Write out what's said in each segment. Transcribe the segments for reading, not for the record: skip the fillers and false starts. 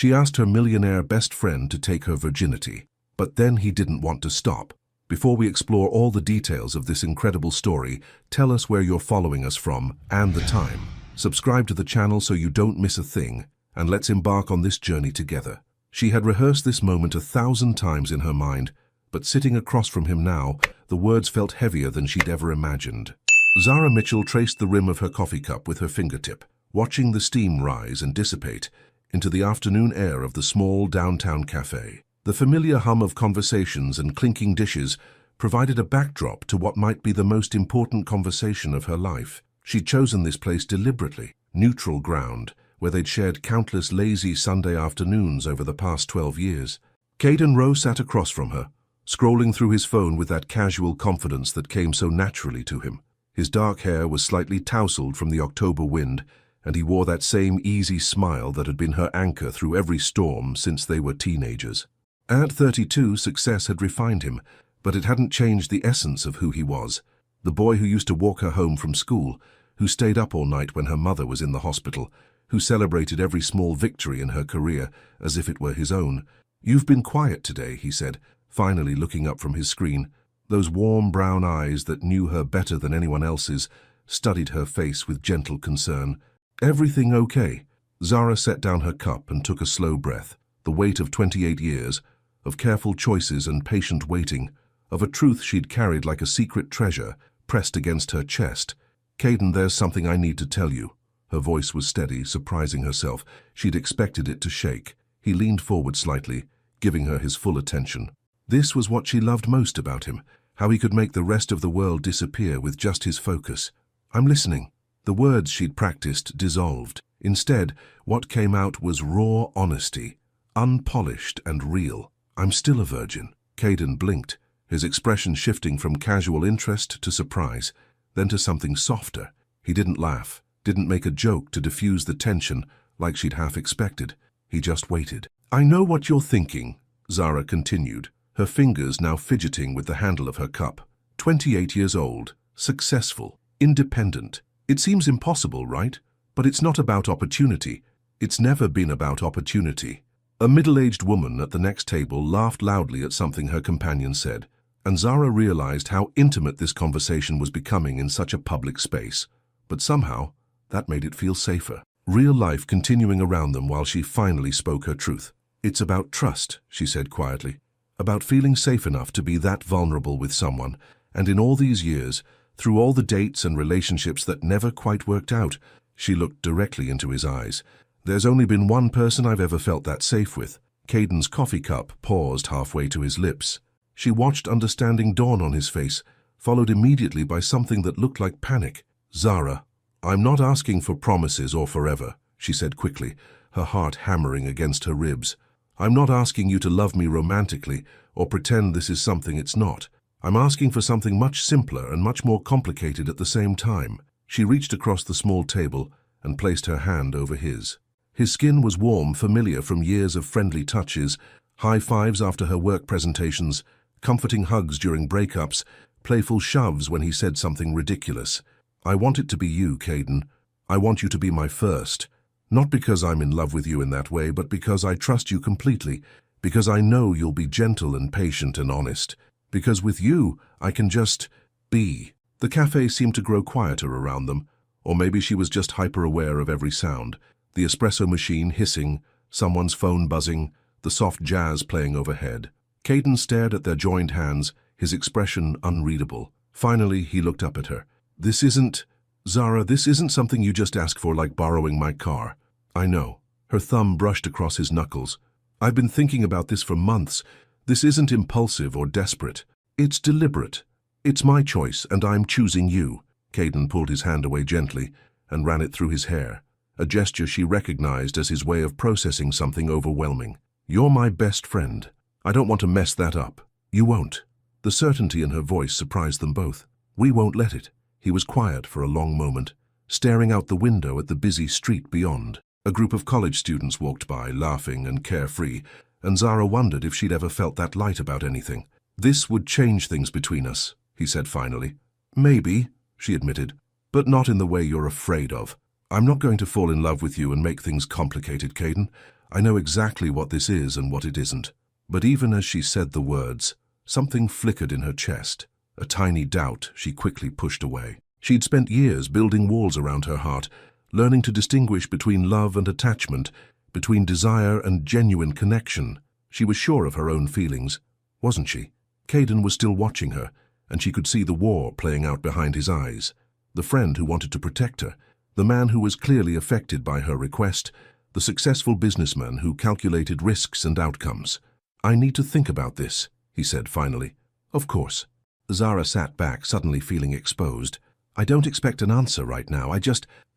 She asked her millionaire best friend to take her virginity, but then he didn't want to stop. Before we explore all the details of this incredible story, tell us where you're following us from and the time. Subscribe to the channel so you don't miss a thing, and let's embark on this journey together. She had rehearsed this moment 1,000 times in her mind, but sitting across from him now, the words felt heavier than she'd ever imagined. Zara Mitchell traced the rim of her coffee cup with her fingertip, watching the steam rise and dissipate into the afternoon air of the small downtown cafe. The familiar hum of conversations and clinking dishes provided a backdrop to what might be the most important conversation of her life. She'd chosen this place deliberately, neutral ground, where they'd shared countless lazy Sunday afternoons over the past 12 years. Caden Rowe sat across from her, scrolling through his phone with that casual confidence that came so naturally to him. His dark hair was slightly tousled from the October wind, and he wore that same easy smile that had been her anchor through every storm since they were teenagers. At 32, success had refined him, but it hadn't changed the essence of who he was. The boy who used to walk her home from school, who stayed up all night when her mother was in the hospital, who celebrated every small victory in her career as if it were his own. "You've been quiet today," he said, finally looking up from his screen. Those warm brown eyes that knew her better than anyone else's studied her face with gentle concern. "Everything okay?" Zara set down her cup and took a slow breath. The weight of 28 years, of careful choices and patient waiting, of a truth she'd carried like a secret treasure pressed against her chest. "Caden, there's something I need to tell you." Her voice was steady, surprising herself. She'd expected it to shake. He leaned forward slightly, giving her his full attention. This was what she loved most about him, how he could make the rest of the world disappear with just his focus. "I'm listening." The words she'd practiced dissolved. Instead, what came out was raw honesty, unpolished and real. "I'm still a virgin." Caden blinked, his expression shifting from casual interest to surprise, then to something softer. He didn't laugh, didn't make a joke to diffuse the tension like she'd half expected. He just waited. "I know what you're thinking," Zara continued, her fingers now fidgeting with the handle of her cup. 28 years old, successful, independent. It seems impossible, right? But it's not about opportunity. It's never been about opportunity. A middle-aged woman at the next table laughed loudly at something her companion said, and Zara realized how intimate this conversation was becoming in such a public space. But somehow, that made it feel safer. Real life continuing around them while she finally spoke her truth. "It's about trust," she said quietly. "About feeling safe enough to be that vulnerable with someone. And in all these years, through all the dates and relationships that never quite worked out," she looked directly into his eyes, "there's only been one person I've ever felt that safe with." Caden's coffee cup paused halfway to his lips. She watched understanding dawn on his face, followed immediately by something that looked like panic. "Zara, I'm not asking for promises or forever," she said quickly, her heart hammering against her ribs. "I'm not asking you to love me romantically or pretend this is something it's not. I'm asking for something much simpler and much more complicated at the same time." She reached across the small table and placed her hand over his. His skin was warm, familiar from years of friendly touches, high fives after her work presentations, comforting hugs during breakups, playful shoves when he said something ridiculous. "I want it to be you, Caden. I want you to be my first. Not because I'm in love with you in that way, but because I trust you completely, because I know you'll be gentle and patient and honest, because with you, I can just be." The cafe seemed to grow quieter around them, or maybe she was just hyper-aware of every sound. The espresso machine hissing, someone's phone buzzing, the soft jazz playing overhead. Caden stared at their joined hands, his expression unreadable. Finally, he looked up at her. "This isn't, Zara, this isn't something you just ask for, like borrowing my car." "I know." Her thumb brushed across his knuckles. "I've been thinking about this for months. This isn't impulsive or desperate. It's deliberate. It's my choice, and I'm choosing you." Caden pulled his hand away gently and ran it through his hair, a gesture she recognized as his way of processing something overwhelming. "You're my best friend. I don't want to mess that up." "You won't." The certainty in her voice surprised them both. "We won't let it." He was quiet for a long moment, staring out the window at the busy street beyond. A group of college students walked by, laughing and carefree, and Zara wondered if she'd ever felt that light about anything. "This would change things between us," he said finally. "Maybe," she admitted, "but not in the way you're afraid of. I'm not going to fall in love with you and make things complicated, Caden. I know exactly what this is and what it isn't. But even as she said the words, something flickered in her chest, a tiny doubt she quickly pushed away. She'd spent years building walls around her heart, learning to distinguish between love and attachment, between desire and genuine connection. She was sure of her own feelings, wasn't she? Caden was still watching her, and she could see the war playing out behind his eyes. The friend who wanted to protect her, the man who was clearly affected by her request, the successful businessman who calculated risks and outcomes. "I need to think about this," he said finally. "Of course." Zara sat back, suddenly feeling exposed. "I don't expect an answer right now.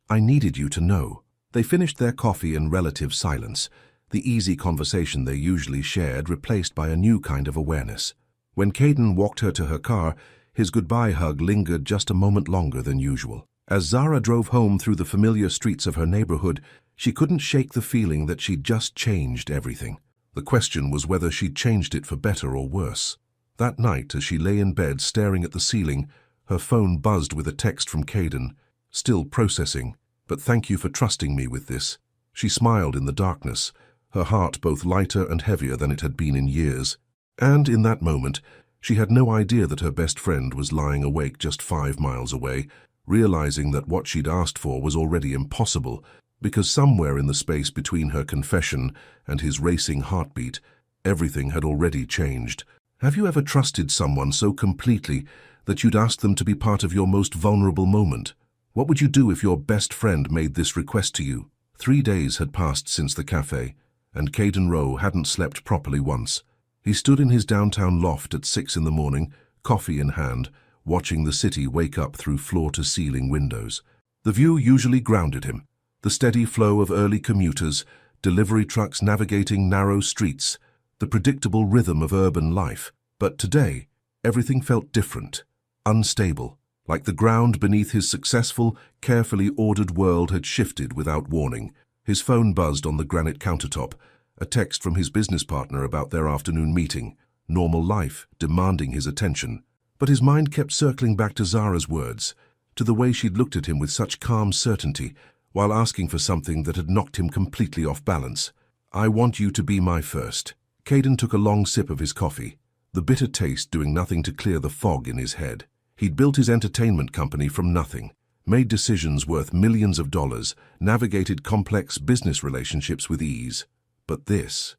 I needed you to know." They finished their coffee in relative silence, the easy conversation they usually shared replaced by a new kind of awareness. When Caden walked her to her car, his goodbye hug lingered just a moment longer than usual. As Zara drove home through the familiar streets of her neighborhood, she couldn't shake the feeling that she'd just changed everything. The question was whether she'd changed it for better or worse. That night, as she lay in bed staring at the ceiling, her phone buzzed with a text from Caden. "Still processing, but thank you for trusting me with this." She smiled in the darkness, her heart both lighter and heavier than it had been in years. And in that moment, she had no idea that her best friend was lying awake just 5 miles away, realizing that what she'd asked for was already impossible, because somewhere in the space between her confession and his racing heartbeat, everything had already changed. Have you ever trusted someone so completely that you'd ask them to be part of your most vulnerable moment? What would you do if your best friend made this request to you? 3 days had passed since the cafe, and Caden Rowe hadn't slept properly once. He stood in his downtown loft at 6 in the morning, coffee in hand, watching the city wake up through floor-to-ceiling windows. The view usually grounded him. The steady flow of early commuters, delivery trucks navigating narrow streets, the predictable rhythm of urban life. But today, everything felt different, unstable, like the ground beneath his successful, carefully ordered world had shifted without warning. His phone buzzed on the granite countertop, a text from his business partner about their afternoon meeting, normal life demanding his attention. But his mind kept circling back to Zara's words, to the way she'd looked at him with such calm certainty, while asking for something that had knocked him completely off balance. "I want you to be my first." Caden took a long sip of his coffee, the bitter taste doing nothing to clear the fog in his head. He'd built his entertainment company from nothing, made decisions worth millions of dollars, navigated complex business relationships with ease. But this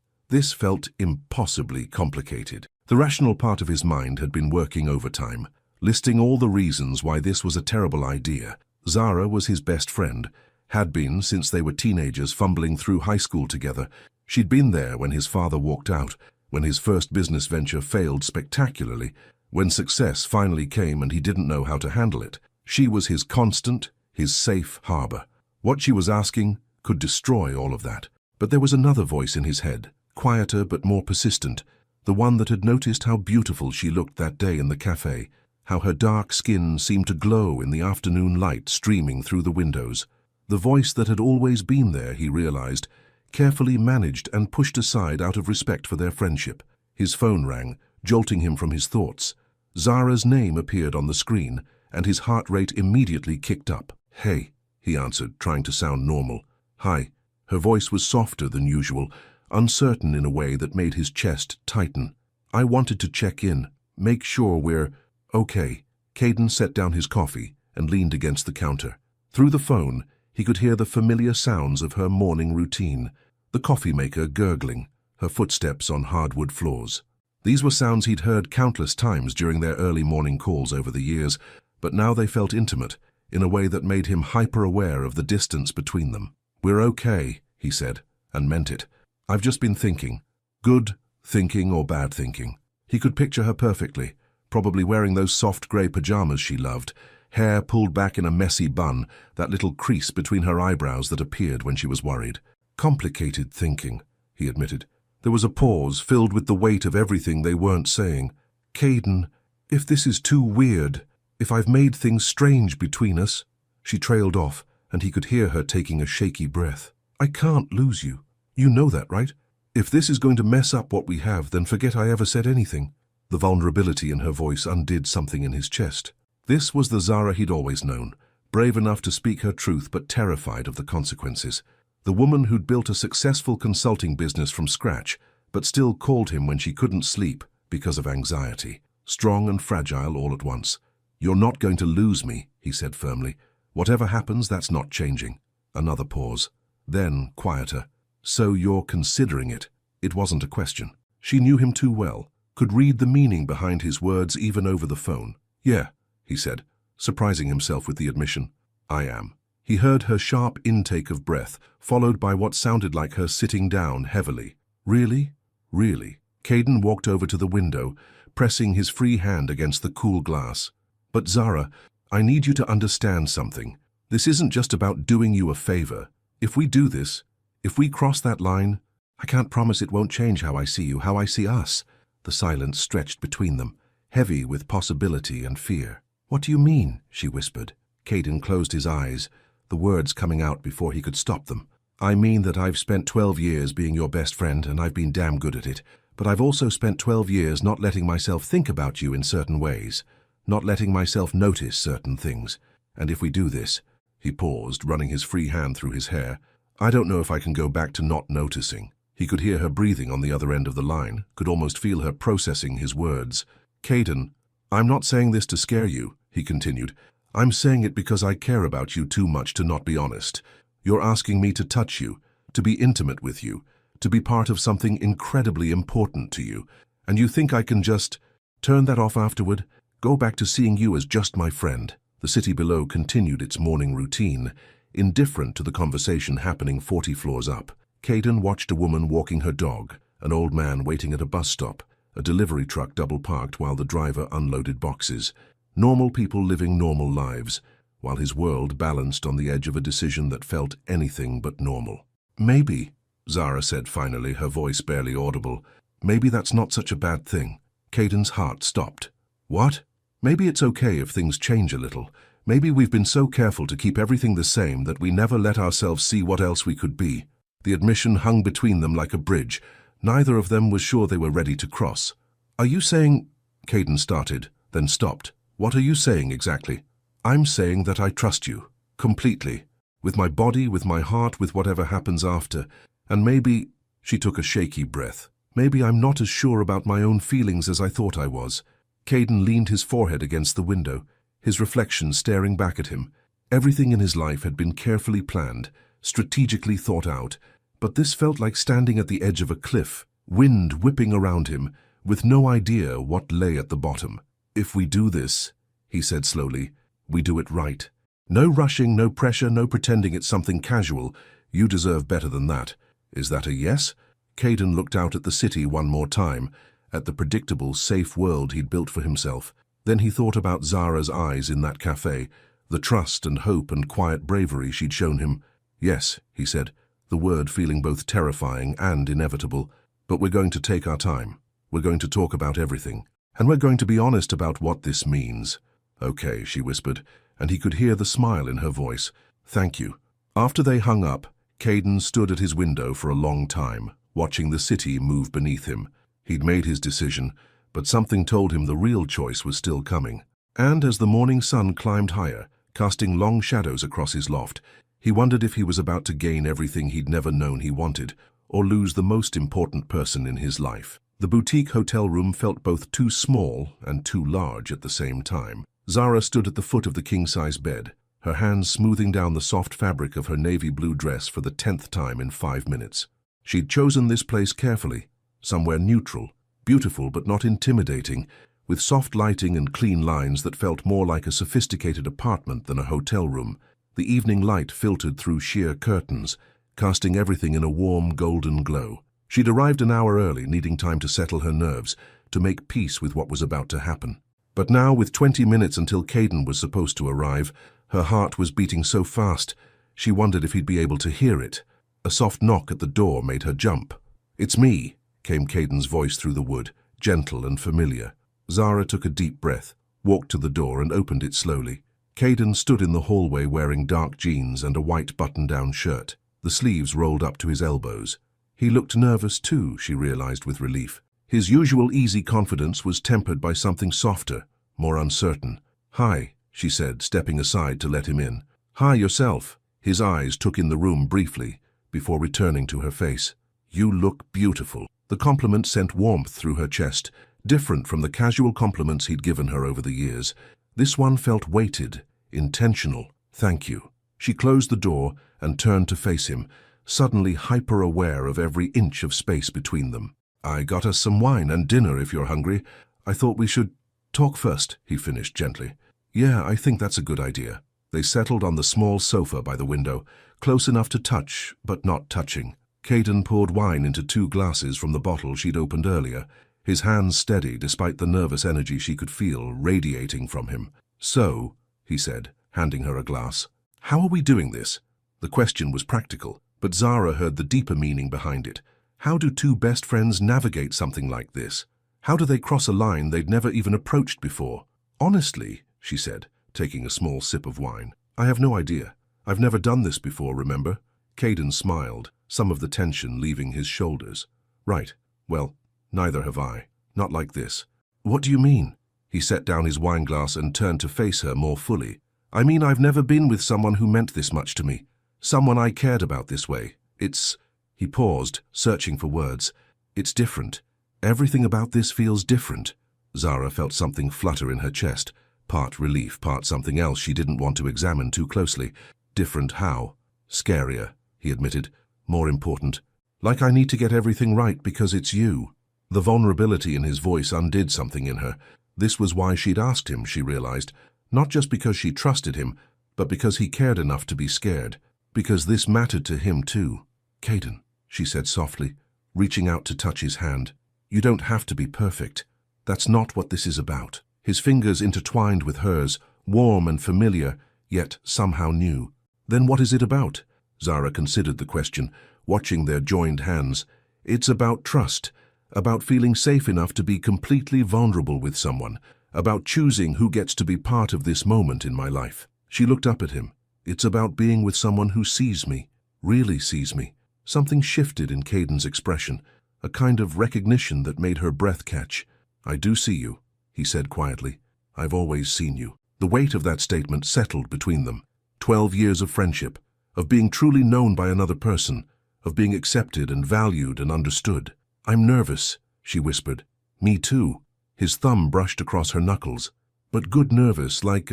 felt impossibly complicated. The rational part of his mind had been working overtime, listing all the reasons why this was a terrible idea. Zara was his best friend, had been since they were teenagers fumbling through high school together. She'd been there when his father walked out, when his first business venture failed spectacularly, when success finally came and he didn't know how to handle it. She was his constant, his safe harbor. What she was asking could destroy all of that. But there was another voice in his head, quieter but more persistent, the one that had noticed how beautiful she looked that day in the cafe, how her dark skin seemed to glow in the afternoon light streaming through the windows. The voice that had always been there, he realized, carefully managed and pushed aside out of respect for their friendship. His phone rang, jolting him from his thoughts. Zara's name appeared on the screen, and his heart rate immediately kicked up. "Hey," he answered, trying to sound normal. "Hi." Her voice was softer than usual, uncertain in a way that made his chest tighten. "I wanted to check in, make sure we're okay." Caden set down his coffee and leaned against the counter. Through the phone, he could hear the familiar sounds of her morning routine, the coffee maker gurgling, her footsteps on hardwood floors. These were sounds he'd heard countless times during their early morning calls over the years, but now they felt intimate, in a way that made him hyper-aware of the distance between them. "We're okay," he said, and meant it. "I've just been thinking. Good thinking or bad thinking." He could picture her perfectly, probably wearing those soft grey pajamas she loved, hair pulled back in a messy bun, that little crease between her eyebrows that appeared when she was worried. "Complicated thinking," he admitted. There was a pause filled with the weight of everything they weren't saying. "Caden, if this is too weird, if I've made things strange between us." She trailed off, and he could hear her taking a shaky breath. "I can't lose you. You know that, right? If this is going to mess up what we have, then forget I ever said anything." The vulnerability in her voice undid something in his chest. This was the Zara he'd always known, brave enough to speak her truth but terrified of the consequences. The woman who'd built a successful consulting business from scratch, but still called him when she couldn't sleep because of anxiety. Strong and fragile all at once. "You're not going to lose me," he said firmly. "Whatever happens, that's not changing." Another pause. Then, quieter. "So you're considering it?" It wasn't a question. She knew him too well, could read the meaning behind his words even over the phone. "Yeah," he said, surprising himself with the admission. "I am." He heard her sharp intake of breath, followed by what sounded like her sitting down heavily. "Really? Really?" Caden walked over to the window, pressing his free hand against the cool glass. "But Zara, I need you to understand something. This isn't just about doing you a favor. If we do this, if we cross that line, I can't promise it won't change how I see you, how I see us." The silence stretched between them, heavy with possibility and fear. "What do you mean?" she whispered. Caden closed his eyes, the words coming out before he could stop them. "I mean that I've spent 12 years being your best friend, and I've been damn good at it. But I've also spent 12 years not letting myself think about you in certain ways, not letting myself notice certain things. And if we do this," he paused, running his free hand through his hair, "I don't know if I can go back to not noticing." He could hear her breathing on the other end of the line, could almost feel her processing his words. "Caden, I'm not saying this to scare you," he continued. "I'm saying it because I care about you too much to not be honest. You're asking me to touch you, to be intimate with you, to be part of something incredibly important to you, and you think I can just turn that off afterward, go back to seeing you as just my friend." The city below continued its morning routine, indifferent to the conversation happening 40 floors up. Caden watched a woman walking her dog, an old man waiting at a bus stop, a delivery truck double-parked while the driver unloaded boxes. Normal people living normal lives, while his world balanced on the edge of a decision that felt anything but normal. "Maybe," Zara said finally, her voice barely audible, "maybe that's not such a bad thing." Caden's heart stopped. "What? Maybe it's okay if things change a little. Maybe we've been so careful to keep everything the same that we never let ourselves see what else we could be." The admission hung between them like a bridge. Neither of them was sure they were ready to cross. "Are you saying—" Caden started, then stopped. "What are you saying exactly?" "I'm saying that I trust you. Completely. With my body, with my heart, with whatever happens after. And maybe—" she took a shaky breath. "Maybe I'm not as sure about my own feelings as I thought I was." Caden leaned his forehead against the window, his reflection staring back at him. Everything in his life had been carefully planned, strategically thought out, but this felt like standing at the edge of a cliff, wind whipping around him, with no idea what lay at the bottom. "If we do this," he said slowly, "we do it right. No rushing, no pressure, no pretending it's something casual. You deserve better than that. Is that a yes?" Caden looked out at the city one more time, at the predictable, safe world he'd built for himself. Then he thought about Zara's eyes in that cafe, the trust and hope and quiet bravery she'd shown him. "Yes," he said, the word feeling both terrifying and inevitable. "But we're going to take our time. We're going to talk about everything. And we're going to be honest about what this means." "Okay," she whispered, and he could hear the smile in her voice. "Thank you." After they hung up, Caden stood at his window for a long time, watching the city move beneath him. He'd made his decision, but something told him the real choice was still coming. And as the morning sun climbed higher, casting long shadows across his loft, he wondered if he was about to gain everything he'd never known he wanted, or lose the most important person in his life. The boutique hotel room felt both too small and too large at the same time. Zara stood at the foot of the king-size bed, her hands smoothing down the soft fabric of her navy blue dress for the 10th time in 5 minutes. She'd chosen this place carefully, somewhere neutral, beautiful but not intimidating, with soft lighting and clean lines that felt more like a sophisticated apartment than a hotel room. The evening light filtered through sheer curtains, casting everything in a warm golden glow. She'd arrived an hour early, needing time to settle her nerves, to make peace with what was about to happen. But now, with 20 minutes until Caden was supposed to arrive, her heart was beating so fast, she wondered if he'd be able to hear it. A soft knock at the door made her jump. "It's me," came Caden's voice through the wood, gentle and familiar. Zara took a deep breath, walked to the door and opened it slowly. Caden stood in the hallway wearing dark jeans and a white button-down shirt, the sleeves rolled up to his elbows. He looked nervous too, she realized with relief. His usual easy confidence was tempered by something softer, more uncertain. "Hi," she said, stepping aside to let him in. "Hi yourself." His eyes took in the room briefly, before returning to her face. "You look beautiful." The compliment sent warmth through her chest, different from the casual compliments he'd given her over the years. This one felt weighted, intentional. "Thank you." She closed the door and turned to face him, suddenly hyper-aware of every inch of space between them. "I got us some wine and dinner if you're hungry. I thought we should talk first," he finished gently. "Yeah, I think that's a good idea." They settled on the small sofa by the window, close enough to touch, but not touching. Caden poured wine into 2 glasses from the bottle she'd opened earlier, his hands steady despite the nervous energy she could feel radiating from him. "So," he said, handing her a glass, "how are we doing this?" The question was practical, but Zara heard the deeper meaning behind it. How do 2 best friends navigate something like this? How do they cross a line they'd never even approached before? "Honestly," she said, taking a small sip of wine, "I have no idea. I've never done this before, remember?" Caden smiled, some of the tension leaving his shoulders. "Right. Well, neither have I. Not like this." "What do you mean?" He set down his wineglass and turned to face her more fully. "I mean, I've never been with someone who meant this much to me. Someone I cared about this way. It's..." He paused, searching for words. "It's different. Everything about this feels different." Zara felt something flutter in her chest, part relief, part something else she didn't want to examine too closely. "Different how?" "Scarier," he admitted. "More important. Like I need to get everything right because it's you." The vulnerability in his voice undid something in her. This was why she'd asked him, she realized. Not just because she trusted him, but because he cared enough to be scared. Because this mattered to him too. "Caden," she said softly, reaching out to touch his hand. "You don't have to be perfect. That's not what this is about." His fingers intertwined with hers, warm and familiar, yet somehow new. "Then what is it about?" Zara considered the question, watching their joined hands. "It's about trust, about feeling safe enough to be completely vulnerable with someone, about choosing who gets to be part of this moment in my life." She looked up at him. "It's about being with someone who sees me, really sees me." Something shifted in Caden's expression, a kind of recognition that made her breath catch. "I do see you," he said quietly. "I've always seen you." The weight of that statement settled between them. 12 years of friendship, of being truly known by another person, of being accepted and valued and understood. "I'm nervous," she whispered. "Me too." His thumb brushed across her knuckles. "But good nervous, like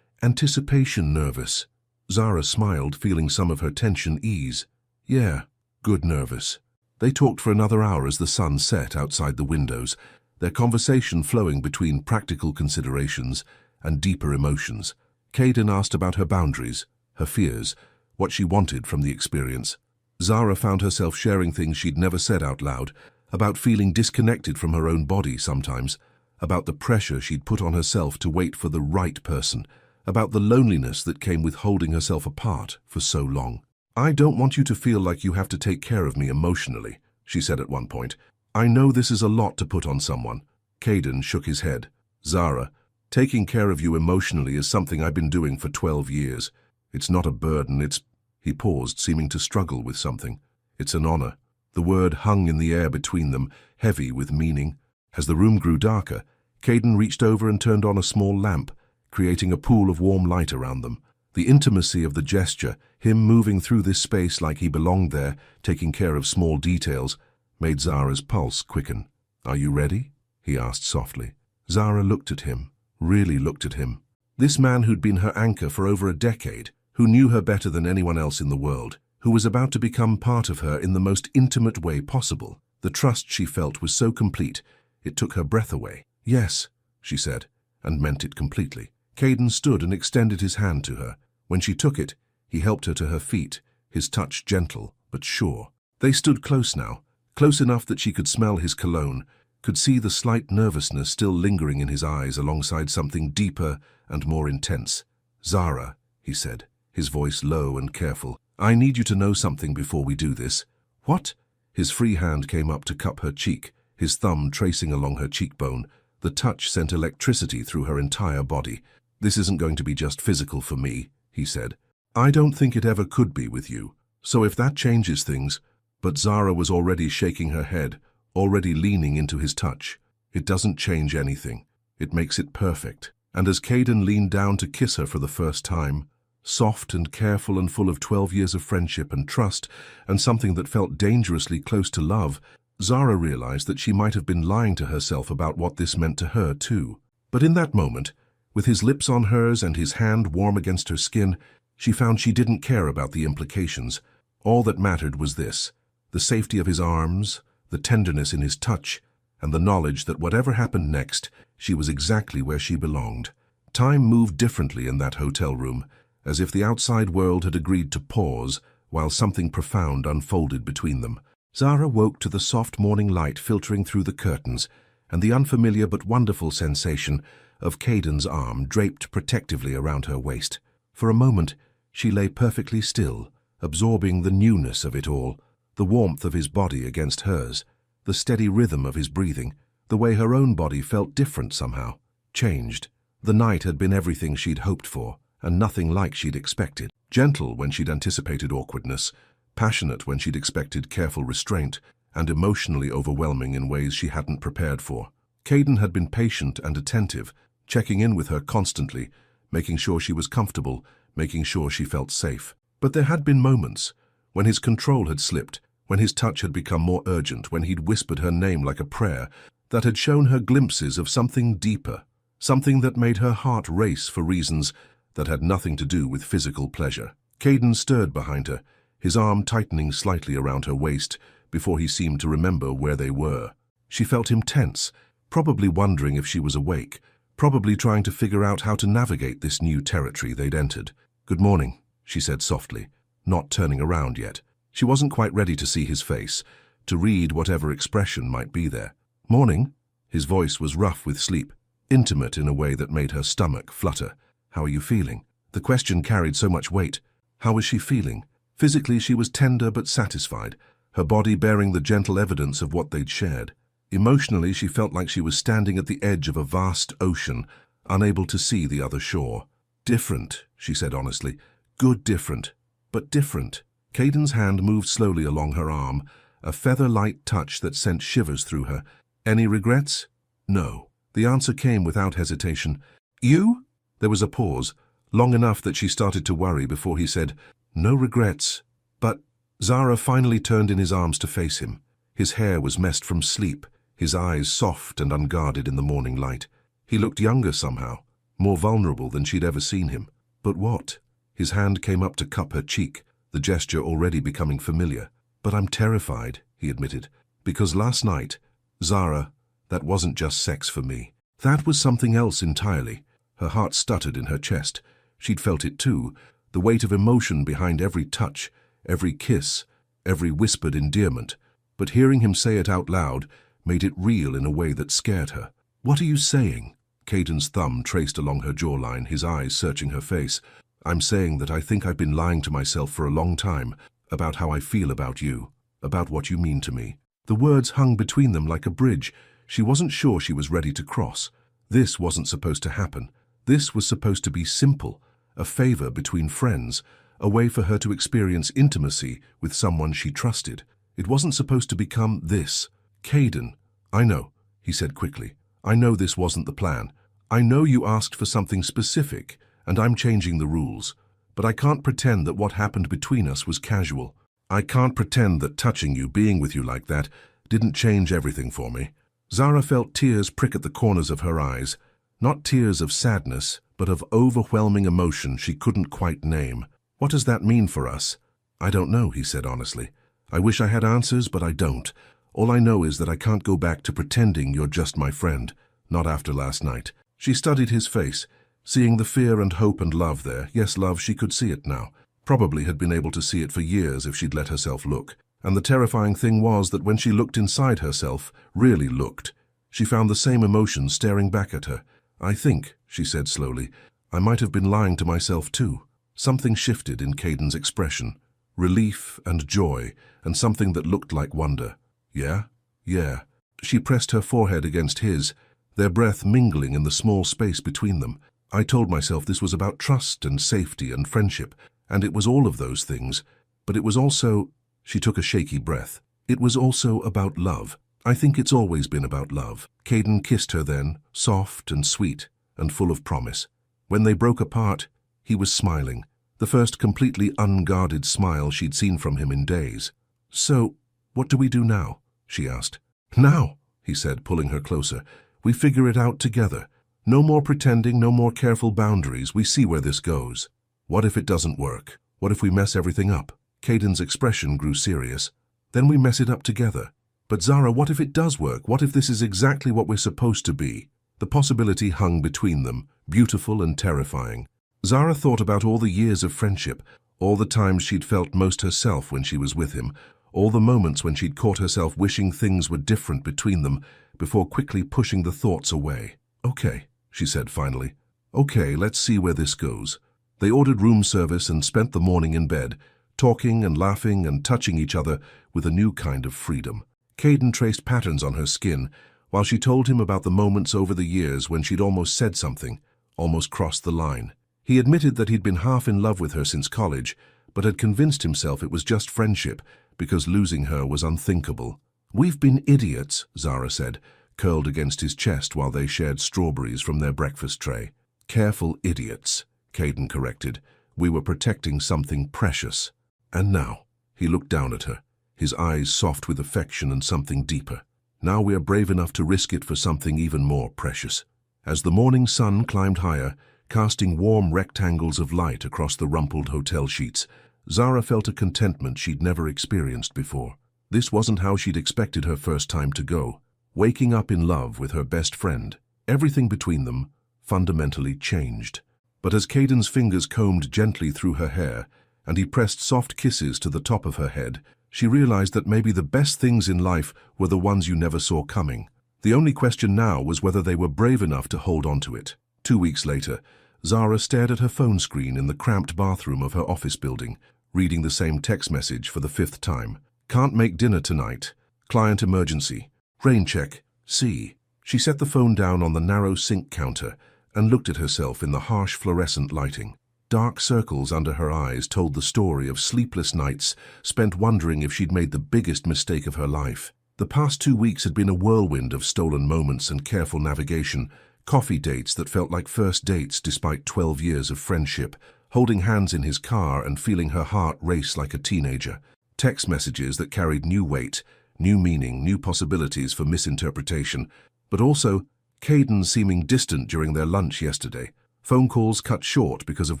anticipation nervous." Zara smiled, feeling some of her tension ease. "Yeah, good nervous." They talked for another hour as the sun set outside the windows, their conversation flowing between practical considerations and deeper emotions. Caden asked about her boundaries, her fears, what she wanted from the experience. Zara found herself sharing things she'd never said out loud, about feeling disconnected from her own body sometimes, about the pressure she'd put on herself to wait for the right person, about the loneliness that came with holding herself apart for so long. "I don't want you to feel like you have to take care of me emotionally," she said at one point. "I know this is a lot to put on someone." Caden shook his head. "Zara, taking care of you emotionally is something I've been doing for 12 years. It's not a burden, it's..." He paused, seeming to struggle with something. "It's an honor." The word hung in the air between them, heavy with meaning. As the room grew darker, Caden reached over and turned on a small lamp, creating a pool of warm light around them. The intimacy of the gesture, him moving through this space like he belonged there, taking care of small details, made Zara's pulse quicken. "Are you ready?" he asked softly. Zara looked at him, really looked at him. This man who'd been her anchor for over a decade, who knew her better than anyone else in the world, who was about to become part of her in the most intimate way possible. The trust she felt was so complete, it took her breath away. "Yes," she said, and meant it completely. Caden stood and extended his hand to her. When she took it, he helped her to her feet, his touch gentle but sure. They stood close now, close enough that she could smell his cologne, could see the slight nervousness still lingering in his eyes alongside something deeper and more intense. "Zara," he said, his voice low and careful, "I need you to know something before we do this." "What?" His free hand came up to cup her cheek, his thumb tracing along her cheekbone. The touch sent electricity through her entire body. "This isn't going to be just physical for me," he said. "I don't think it ever could be with you. So if that changes things..." But Zara was already shaking her head, already leaning into his touch. "It doesn't change anything. It makes it perfect." And as Caden leaned down to kiss her for the first time, soft and careful and full of 12 years of friendship and trust, and something that felt dangerously close to love, Zara realized that she might have been lying to herself about what this meant to her too. But in that moment, with his lips on hers and his hand warm against her skin, she found she didn't care about the implications. All that mattered was this: the safety of his arms, the tenderness in his touch, and the knowledge that whatever happened next, she was exactly where she belonged. Time moved differently in that hotel room, as if the outside world had agreed to pause while something profound unfolded between them. Zara woke to the soft morning light filtering through the curtains and the unfamiliar but wonderful sensation of Caden's arm draped protectively around her waist. For a moment, she lay perfectly still, absorbing the newness of it all, the warmth of his body against hers, the steady rhythm of his breathing, the way her own body felt different somehow, changed. The night had been everything she'd hoped for, and nothing like she'd expected. Gentle when she'd anticipated awkwardness, passionate when she'd expected careful restraint, and emotionally overwhelming in ways she hadn't prepared for. Caden had been patient and attentive, checking in with her constantly, making sure she was comfortable, making sure she felt safe. But there had been moments when his control had slipped, when his touch had become more urgent, when he'd whispered her name like a prayer, that had shown her glimpses of something deeper, something that made her heart race for reasons that had nothing to do with physical pleasure. Caden stirred behind her, his arm tightening slightly around her waist before he seemed to remember where they were. She felt him tense, probably wondering if she was awake, probably trying to figure out how to navigate this new territory they'd entered. "Good morning," she said softly, not turning around yet. She wasn't quite ready to see his face, to read whatever expression might be there. "Morning." His voice was rough with sleep, intimate in a way that made her stomach flutter. "How are you feeling?" The question carried so much weight. How was she feeling? Physically, she was tender but satisfied, her body bearing the gentle evidence of what they'd shared. Emotionally, she felt like she was standing at the edge of a vast ocean, unable to see the other shore. "Different," she said honestly. "Good different, but different." Caden's hand moved slowly along her arm, a feather-light touch that sent shivers through her. "Any regrets?" "No." The answer came without hesitation. "You?" There was a pause, long enough that she started to worry before he said, "No regrets, but—" Zara finally turned in his arms to face him. His hair was messed from sleep, his eyes soft and unguarded in the morning light. He looked younger somehow, more vulnerable than she'd ever seen him. "But what?" His hand came up to cup her cheek, the gesture already becoming familiar. "But I'm terrified," he admitted, "because last night, Zara, that wasn't just sex for me. That was something else entirely." Her heart stuttered in her chest. She'd felt it too, the weight of emotion behind every touch, every kiss, every whispered endearment. But hearing him say it out loud made it real in a way that scared her. "What are you saying?" Caden's thumb traced along her jawline, his eyes searching her face. "I'm saying that I think I've been lying to myself for a long time about how I feel about you, about what you mean to me." The words hung between them like a bridge. She wasn't sure she was ready to cross. This wasn't supposed to happen. This was supposed to be simple, a favor between friends, a way for her to experience intimacy with someone she trusted. It wasn't supposed to become this. "Caden, I know," he said quickly. "I know this wasn't the plan. I know you asked for something specific, and I'm changing the rules. But I can't pretend that what happened between us was casual. I can't pretend that touching you, being with you like that, didn't change everything for me." Zara felt tears prick at the corners of her eyes, not tears of sadness, but of overwhelming emotion she couldn't quite name. "What does that mean for us?" "I don't know," he said honestly. "I wish I had answers, but I don't. All I know is that I can't go back to pretending you're just my friend, not after last night." She studied his face, seeing the fear and hope and love there. Yes, love, she could see it now. Probably had been able to see it for years if she'd let herself look. And the terrifying thing was that when she looked inside herself, really looked, she found the same emotion staring back at her. "I think," she said slowly, "I might have been lying to myself too." Something shifted in Caden's expression. Relief and joy, and something that looked like wonder. "Yeah? Yeah." She pressed her forehead against his, their breath mingling in the small space between them. "I told myself this was about trust and safety and friendship, and it was all of those things, but it was also—" She took a shaky breath. "It was also about love. I think it's always been about love." Caden kissed her then, soft and sweet and full of promise. When they broke apart, he was smiling, the first completely unguarded smile she'd seen from him in days. "So, what do we do now?" she asked. "Now," he said, pulling her closer. "We figure it out together. No more pretending, no more careful boundaries. We see where this goes. What if it doesn't work? What if we mess everything up?" Caden's expression grew serious. "Then we mess it up together. But Zara, what if it does work? What if this is exactly what we're supposed to be?" The possibility hung between them, beautiful and terrifying. Zara thought about all the years of friendship, all the times she'd felt most herself when she was with him, all the moments when she'd caught herself wishing things were different between them, before quickly pushing the thoughts away. "Okay," she said finally. "Okay, let's see where this goes." They ordered room service and spent the morning in bed, talking and laughing and touching each other with a new kind of freedom. Caden traced patterns on her skin, while she told him about the moments over the years when she'd almost said something, almost crossed the line. He admitted that he'd been half in love with her since college, but had convinced himself it was just friendship, because losing her was unthinkable. "We've been idiots," Zara said, curled against his chest while they shared strawberries from their breakfast tray. "Careful idiots," Caden corrected. "We were protecting something precious." "And now," he looked down at her, his eyes soft with affection and something deeper. "Now we are brave enough to risk it for something even more precious." As the morning sun climbed higher, casting warm rectangles of light across the rumpled hotel sheets, Zara felt a contentment she'd never experienced before. This wasn't how she'd expected her first time to go. Waking up in love with her best friend, everything between them fundamentally changed. But as Caden's fingers combed gently through her hair, and he pressed soft kisses to the top of her head, she realized that maybe the best things in life were the ones you never saw coming. The only question now was whether they were brave enough to hold on to it. 2 weeks later, Zara stared at her phone screen in the cramped bathroom of her office building, reading the same text message for the 5th time. "Can't make dinner tonight. Client emergency. Rain check. See." She set the phone down on the narrow sink counter and looked at herself in the harsh fluorescent lighting. Dark circles under her eyes told the story of sleepless nights spent wondering if she'd made the biggest mistake of her life. The past 2 weeks had been a whirlwind of stolen moments and careful navigation, coffee dates that felt like first dates despite 12 years of friendship, holding hands in his car and feeling her heart race like a teenager, text messages that carried new weight, new meaning, new possibilities for misinterpretation, but also Caden seeming distant during their lunch yesterday, phone calls cut short because of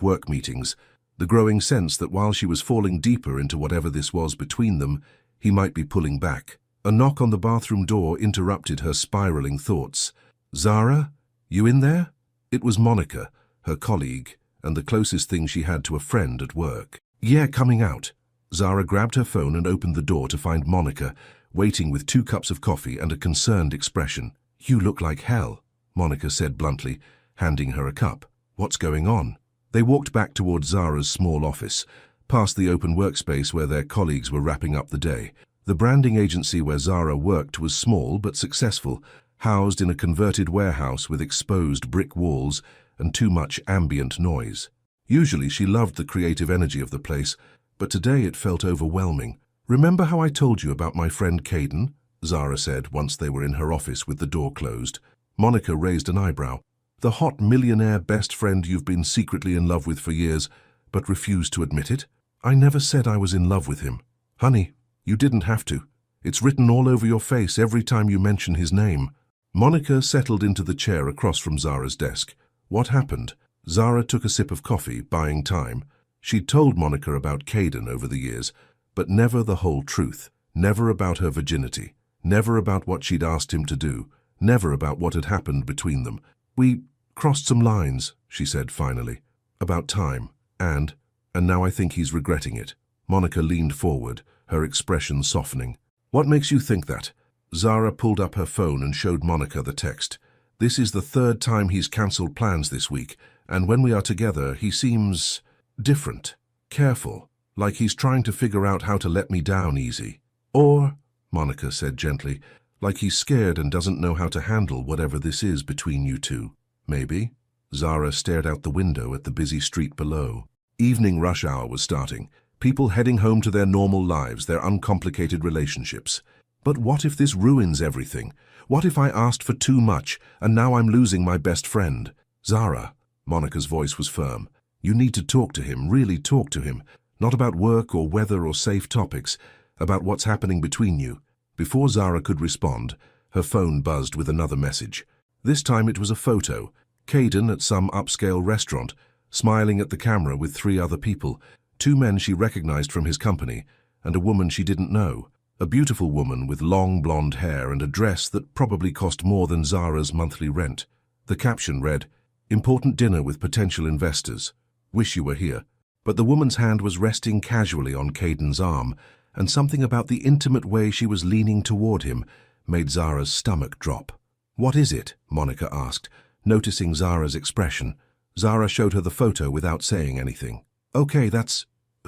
work meetings, the growing sense that while she was falling deeper into whatever this was between them, he might be pulling back. A knock on the bathroom door interrupted her spiraling thoughts. "Zara? You in there?" It was Monica, her colleague, and the closest thing she had to a friend at work. "Yeah, coming out." Zara grabbed her phone and opened the door to find Monica, waiting with 2 cups of coffee and a concerned expression. "You look like hell," Monica said bluntly, handing her a cup. "What's going on?" They walked back towards Zara's small office, past the open workspace where their colleagues were wrapping up the day. The branding agency where Zara worked was small but successful, housed in a converted warehouse with exposed brick walls and too much ambient noise. Usually she loved the creative energy of the place, but today it felt overwhelming. "Remember how I told you about my friend Caden?" Zara said once they were in her office with the door closed. Monica raised an eyebrow. "The hot millionaire best friend you've been secretly in love with for years, but refused to admit it?" "I never said I was in love with him." "Honey, you didn't have to. It's written all over your face every time you mention his name." Monica settled into the chair across from Zara's desk. "What happened?" Zara took a sip of coffee, buying time. She'd told Monica about Caden over the years, but never the whole truth. Never about her virginity. Never about what she'd asked him to do. Never about what had happened between them. "We crossed some lines," she said finally. "About time. And now I think he's regretting it." Monica leaned forward, her expression softening. "What makes you think that?" Zara pulled up her phone and showed Monica the text. "This is the 3rd time he's cancelled plans this week, and when we are together, he seems different, careful, like he's trying to figure out how to let me down easy. Or," Monica said gently, "like he's scared and doesn't know how to handle whatever this is between you two. Maybe?" Zara stared out the window at the busy street below. Evening rush hour was starting, people heading home to their normal lives, their uncomplicated relationships. "But what if this ruins everything? What if I asked for too much, and now I'm losing my best friend?" "Zara," Monica's voice was firm, You need to talk to him, really talk to him. Not about work or weather or safe topics, about what's happening between you. Before Zara could respond, her phone buzzed with another message. This time it was a photo. Caden at some upscale restaurant, smiling at the camera with 3 other people, 2 men she recognized from his company, and a woman she didn't know. A beautiful woman with long blonde hair and a dress that probably cost more than Zara's monthly rent. The caption read, "Important dinner with potential investors. Wish you were here." But the woman's hand was resting casually on Caden's arm, and something about the intimate way she was leaning toward him made Zara's stomach drop. "What is it?" Monica asked, noticing Zara's expression. Zara showed her the photo without saying anything. "Okay,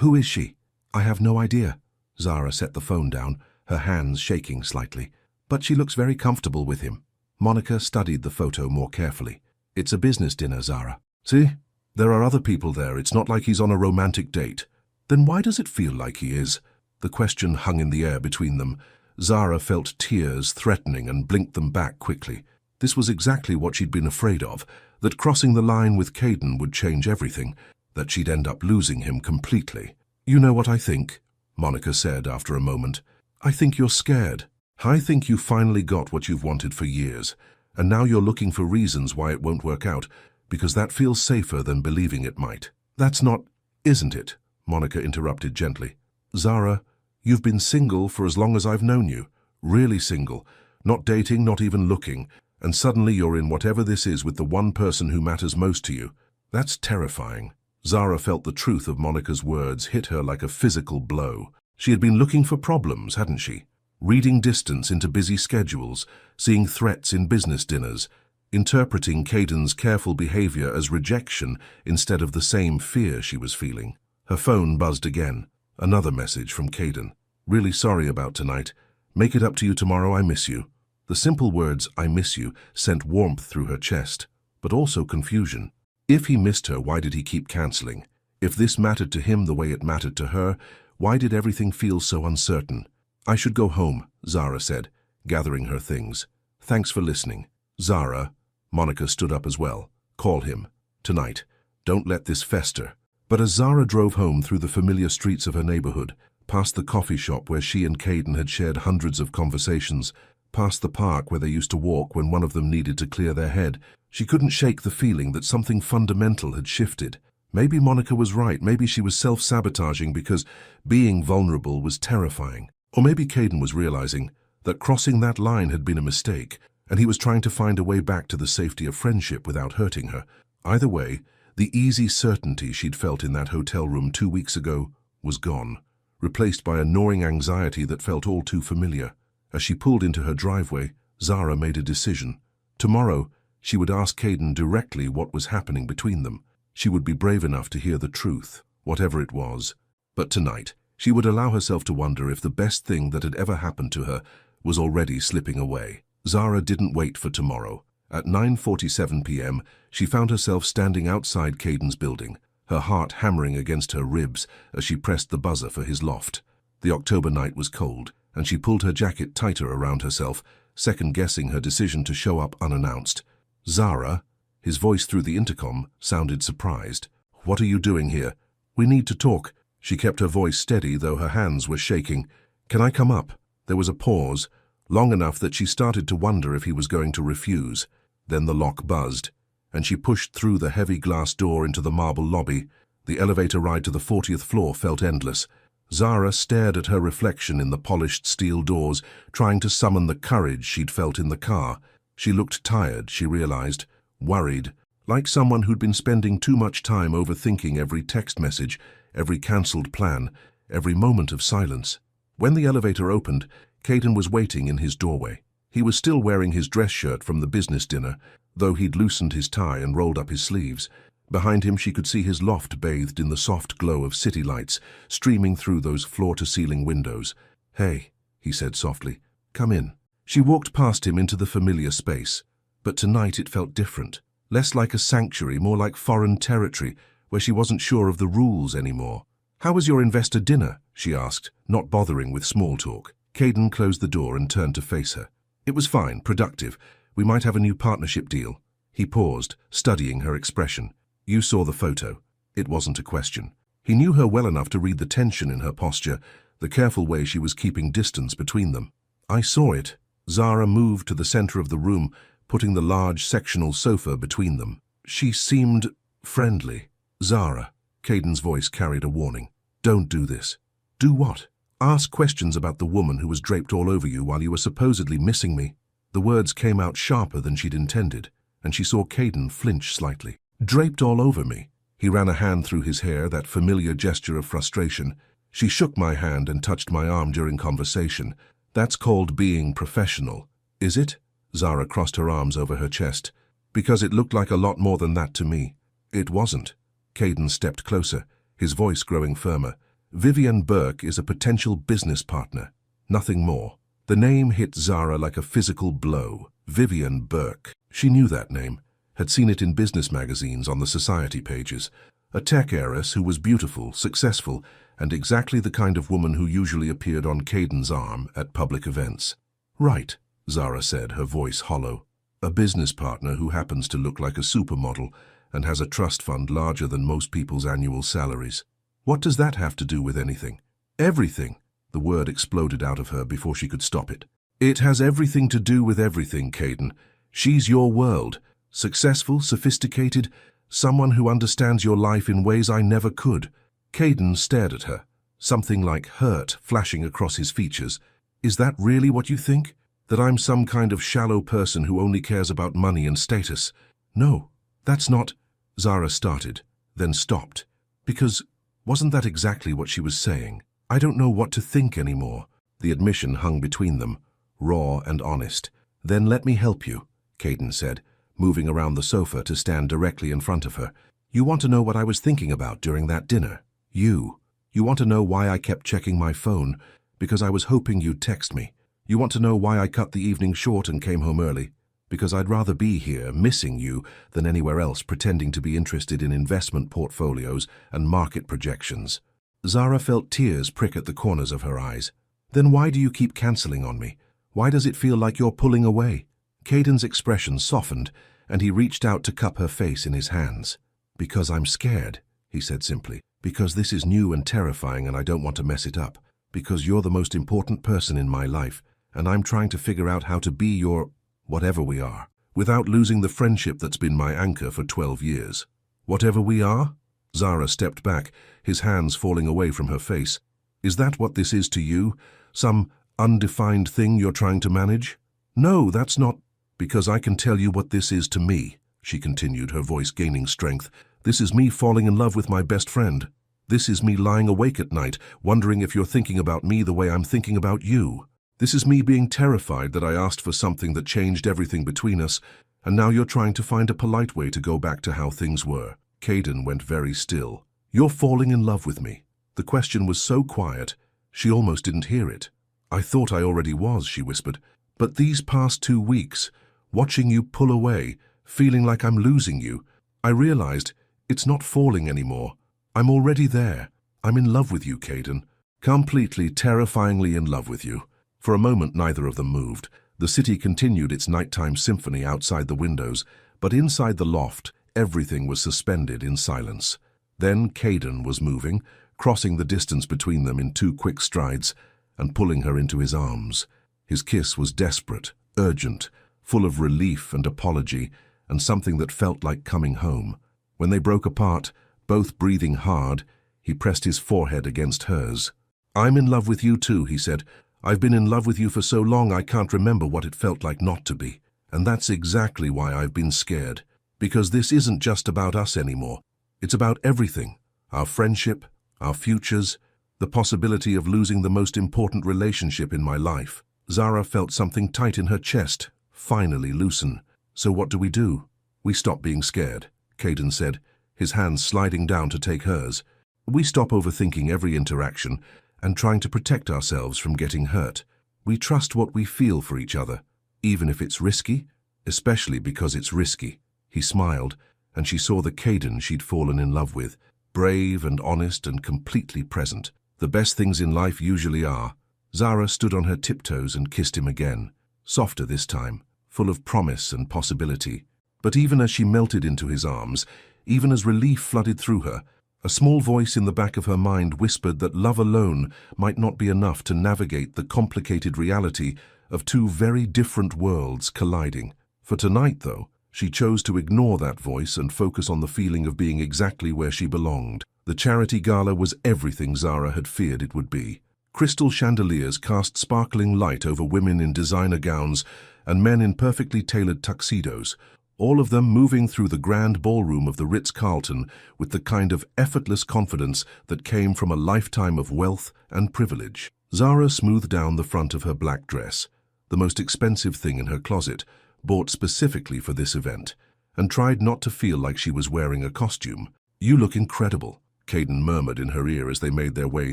who is she?" "I have no idea." Zara set the phone down, her hands shaking slightly. "But she looks very comfortable with him." Monica studied the photo more carefully. "It's a business dinner, Zara. See? There are other people there. It's not like he's on a romantic date." "Then why does it feel like he is?" The question hung in the air between them. Zara felt tears threatening and blinked them back quickly. This was exactly what she'd been afraid of, that crossing the line with Caden would change everything, that she'd end up losing him completely. "You know what I think?" Monica said after a moment. "I think you're scared. I think you finally got what you've wanted for years, and now you're looking for reasons why it won't work out, because that feels safer than believing it might." "That's not, isn't it?" Monica interrupted gently. "Zara, you've been single for as long as I've known you. Really single. Not dating, not even looking. And suddenly you're in whatever this is with the one person who matters most to you. That's terrifying." Zara felt the truth of Monica's words hit her like a physical blow. She had been looking for problems, hadn't she? Reading distance into busy schedules, seeing threats in business dinners, interpreting Caden's careful behavior as rejection instead of the same fear she was feeling. Her phone buzzed again. Another message from Caden. "Really sorry about tonight. Make it up to you tomorrow, I miss you." The simple words, "I miss you," sent warmth through her chest, but also confusion. If he missed her, why did he keep canceling? If this mattered to him the way it mattered to her, why did everything feel so uncertain? "I should go home," Zara said, gathering her things. "Thanks for listening." "Zara," Monica stood up as well. "Call him. Tonight. Don't let this fester." But as Zara drove home through the familiar streets of her neighborhood, past the coffee shop where she and Caden had shared hundreds of conversations, past the park where they used to walk when one of them needed to clear their head, she couldn't shake the feeling that something fundamental had shifted. Maybe Monica was right. Maybe she was self-sabotaging because being vulnerable was terrifying. Or maybe Caden was realizing that crossing that line had been a mistake, and he was trying to find a way back to the safety of friendship without hurting her. Either way, the easy certainty she'd felt in that hotel room 2 weeks ago was gone, replaced by a gnawing anxiety that felt all too familiar. As she pulled into her driveway, Zara made a decision. Tomorrow, she would ask Caden directly what was happening between them. She would be brave enough to hear the truth, whatever it was. But tonight, she would allow herself to wonder if the best thing that had ever happened to her was already slipping away. Zara didn't wait for tomorrow. At 9:47 p.m., she found herself standing outside Caden's building, her heart hammering against her ribs as she pressed the buzzer for his loft. The October night was cold, and she pulled her jacket tighter around herself, second-guessing her decision to show up unannounced. "Zara," his voice through the intercom sounded surprised. "What are you doing here?" "We need to talk." She kept her voice steady, though her hands were shaking. "Can I come up?" There was a pause, long enough that she started to wonder if he was going to refuse. Then the lock buzzed, and she pushed through the heavy glass door into the marble lobby. The elevator ride to the 40th floor felt endless. Zara stared at her reflection in the polished steel doors, trying to summon the courage she'd felt in the car. She looked tired, she realized, worried, like someone who'd been spending too much time overthinking every text message, every cancelled plan, every moment of silence. When the elevator opened, Caden was waiting in his doorway. He was still wearing his dress shirt from the business dinner, though he'd loosened his tie and rolled up his sleeves. Behind him she could see his loft bathed in the soft glow of city lights, streaming through those floor-to-ceiling windows. "Hey," he said softly, "come in." She walked past him into the familiar space, but tonight it felt different. Less like a sanctuary, more like foreign territory, where she wasn't sure of the rules anymore. "How was your investor dinner?" she asked, not bothering with small talk. Caden closed the door and turned to face her. "It was fine, productive. We might have a new partnership deal." He paused, studying her expression. "You saw the photo." It wasn't a question. He knew her well enough to read the tension in her posture, the careful way she was keeping distance between them. I saw it. Zara moved to the center of the room, putting the large sectional sofa between them. She seemed friendly. Zara, Caden's voice carried a warning. Don't do this. Do what? Ask questions about the woman who was draped all over you while you were supposedly missing me. The words came out sharper than she'd intended, and she saw Caden flinch slightly. Draped all over me. He ran a hand through his hair, that familiar gesture of frustration. She shook my hand and touched my arm during conversation. That's called being professional. Is it? Zara crossed her arms over her chest. Because it looked like a lot more than that to me. It wasn't. Caden stepped closer, his voice growing firmer. Vivian Burke is a potential business partner. Nothing more. The name hit Zara like a physical blow. Vivian Burke. She knew that name, had seen it in business magazines on the society pages. A tech heiress who was beautiful, successful, and exactly the kind of woman who usually appeared on Caden's arm at public events. Right, Zara said, her voice hollow. A business partner who happens to look like a supermodel and has a trust fund larger than most people's annual salaries. What does that have to do with anything? Everything. The word exploded out of her before she could stop it. It has everything to do with everything, Caden. She's your world. Successful, sophisticated, someone who understands your life in ways I never could. Caden stared at her, something like hurt flashing across his features. Is that really what you think? That I'm some kind of shallow person who only cares about money and status? No, that's not... Zara started, then stopped. Because wasn't that exactly what she was saying? I don't know what to think anymore. The admission hung between them, raw and honest. Then let me help you, Caden said, moving around the sofa to stand directly in front of her. You want to know what I was thinking about during that dinner? You want to know why I kept checking my phone, because I was hoping you'd text me. You want to know why I cut the evening short and came home early, because I'd rather be here, missing you, than anywhere else pretending to be interested in investment portfolios and market projections. Zara felt tears prick at the corners of her eyes. Then why do you keep cancelling on me? Why does it feel like you're pulling away? Caden's expression softened, and he reached out to cup her face in his hands. Because I'm scared, he said simply. Because this is new and terrifying and I don't want to mess it up. Because you're the most important person in my life, and I'm trying to figure out how to be your... whatever we are, without losing the friendship that's been my anchor for 12 years. Whatever we are? Zara stepped back, his hands falling away from her face. Is that what this is to you? Some undefined thing you're trying to manage? No, that's not... Because I can tell you what this is to me, she continued, her voice gaining strength. This is me falling in love with my best friend. This is me lying awake at night, wondering if you're thinking about me the way I'm thinking about you. This is me being terrified that I asked for something that changed everything between us, and now you're trying to find a polite way to go back to how things were. Caden went very still. You're falling in love with me. The question was so quiet, she almost didn't hear it. I thought I already was, she whispered. But these past 2 weeks, watching you pull away, feeling like I'm losing you, I realized it's not falling anymore. I'm already there. I'm in love with you, Caden. Completely, terrifyingly in love with you. For a moment, neither of them moved. The city continued its nighttime symphony outside the windows, but inside the loft, everything was suspended in silence. Then Caden was moving, crossing the distance between them in 2 quick strides, and pulling her into his arms. His kiss was desperate, urgent, full of relief and apology, and something that felt like coming home. When they broke apart, both breathing hard, he pressed his forehead against hers. I'm in love with you too, he said. I've been in love with you for so long I can't remember what it felt like not to be. And that's exactly why I've been scared. Because this isn't just about us anymore. It's about everything. Our friendship, our futures, the possibility of losing the most important relationship in my life. Zara felt something tight in her chest, finally loosen. So what do? We stop being scared, Caden said, his hands sliding down to take hers. We stop overthinking every interaction and trying to protect ourselves from getting hurt. We trust what we feel for each other, even if it's risky, especially because it's risky. He smiled, and she saw the Caden she'd fallen in love with, brave and honest and completely present. The best things in life usually are. Zara stood on her tiptoes and kissed him again, softer this time, full of promise and possibility. But even as she melted into his arms, even as relief flooded through her, A small voice in the back of her mind whispered that love alone might not be enough to navigate the complicated reality of two very different worlds colliding. For tonight, though, she chose to ignore that voice and focus on the feeling of being exactly where she belonged. The charity gala was everything Zara had feared it would be. Crystal chandeliers cast sparkling light over women in designer gowns and men in perfectly tailored tuxedos, all of them moving through the grand ballroom of the Ritz-Carlton with the kind of effortless confidence that came from a lifetime of wealth and privilege. Zara smoothed down the front of her black dress, the most expensive thing in her closet, bought specifically for this event, and tried not to feel like she was wearing a costume. "You look incredible," Caden murmured in her ear as they made their way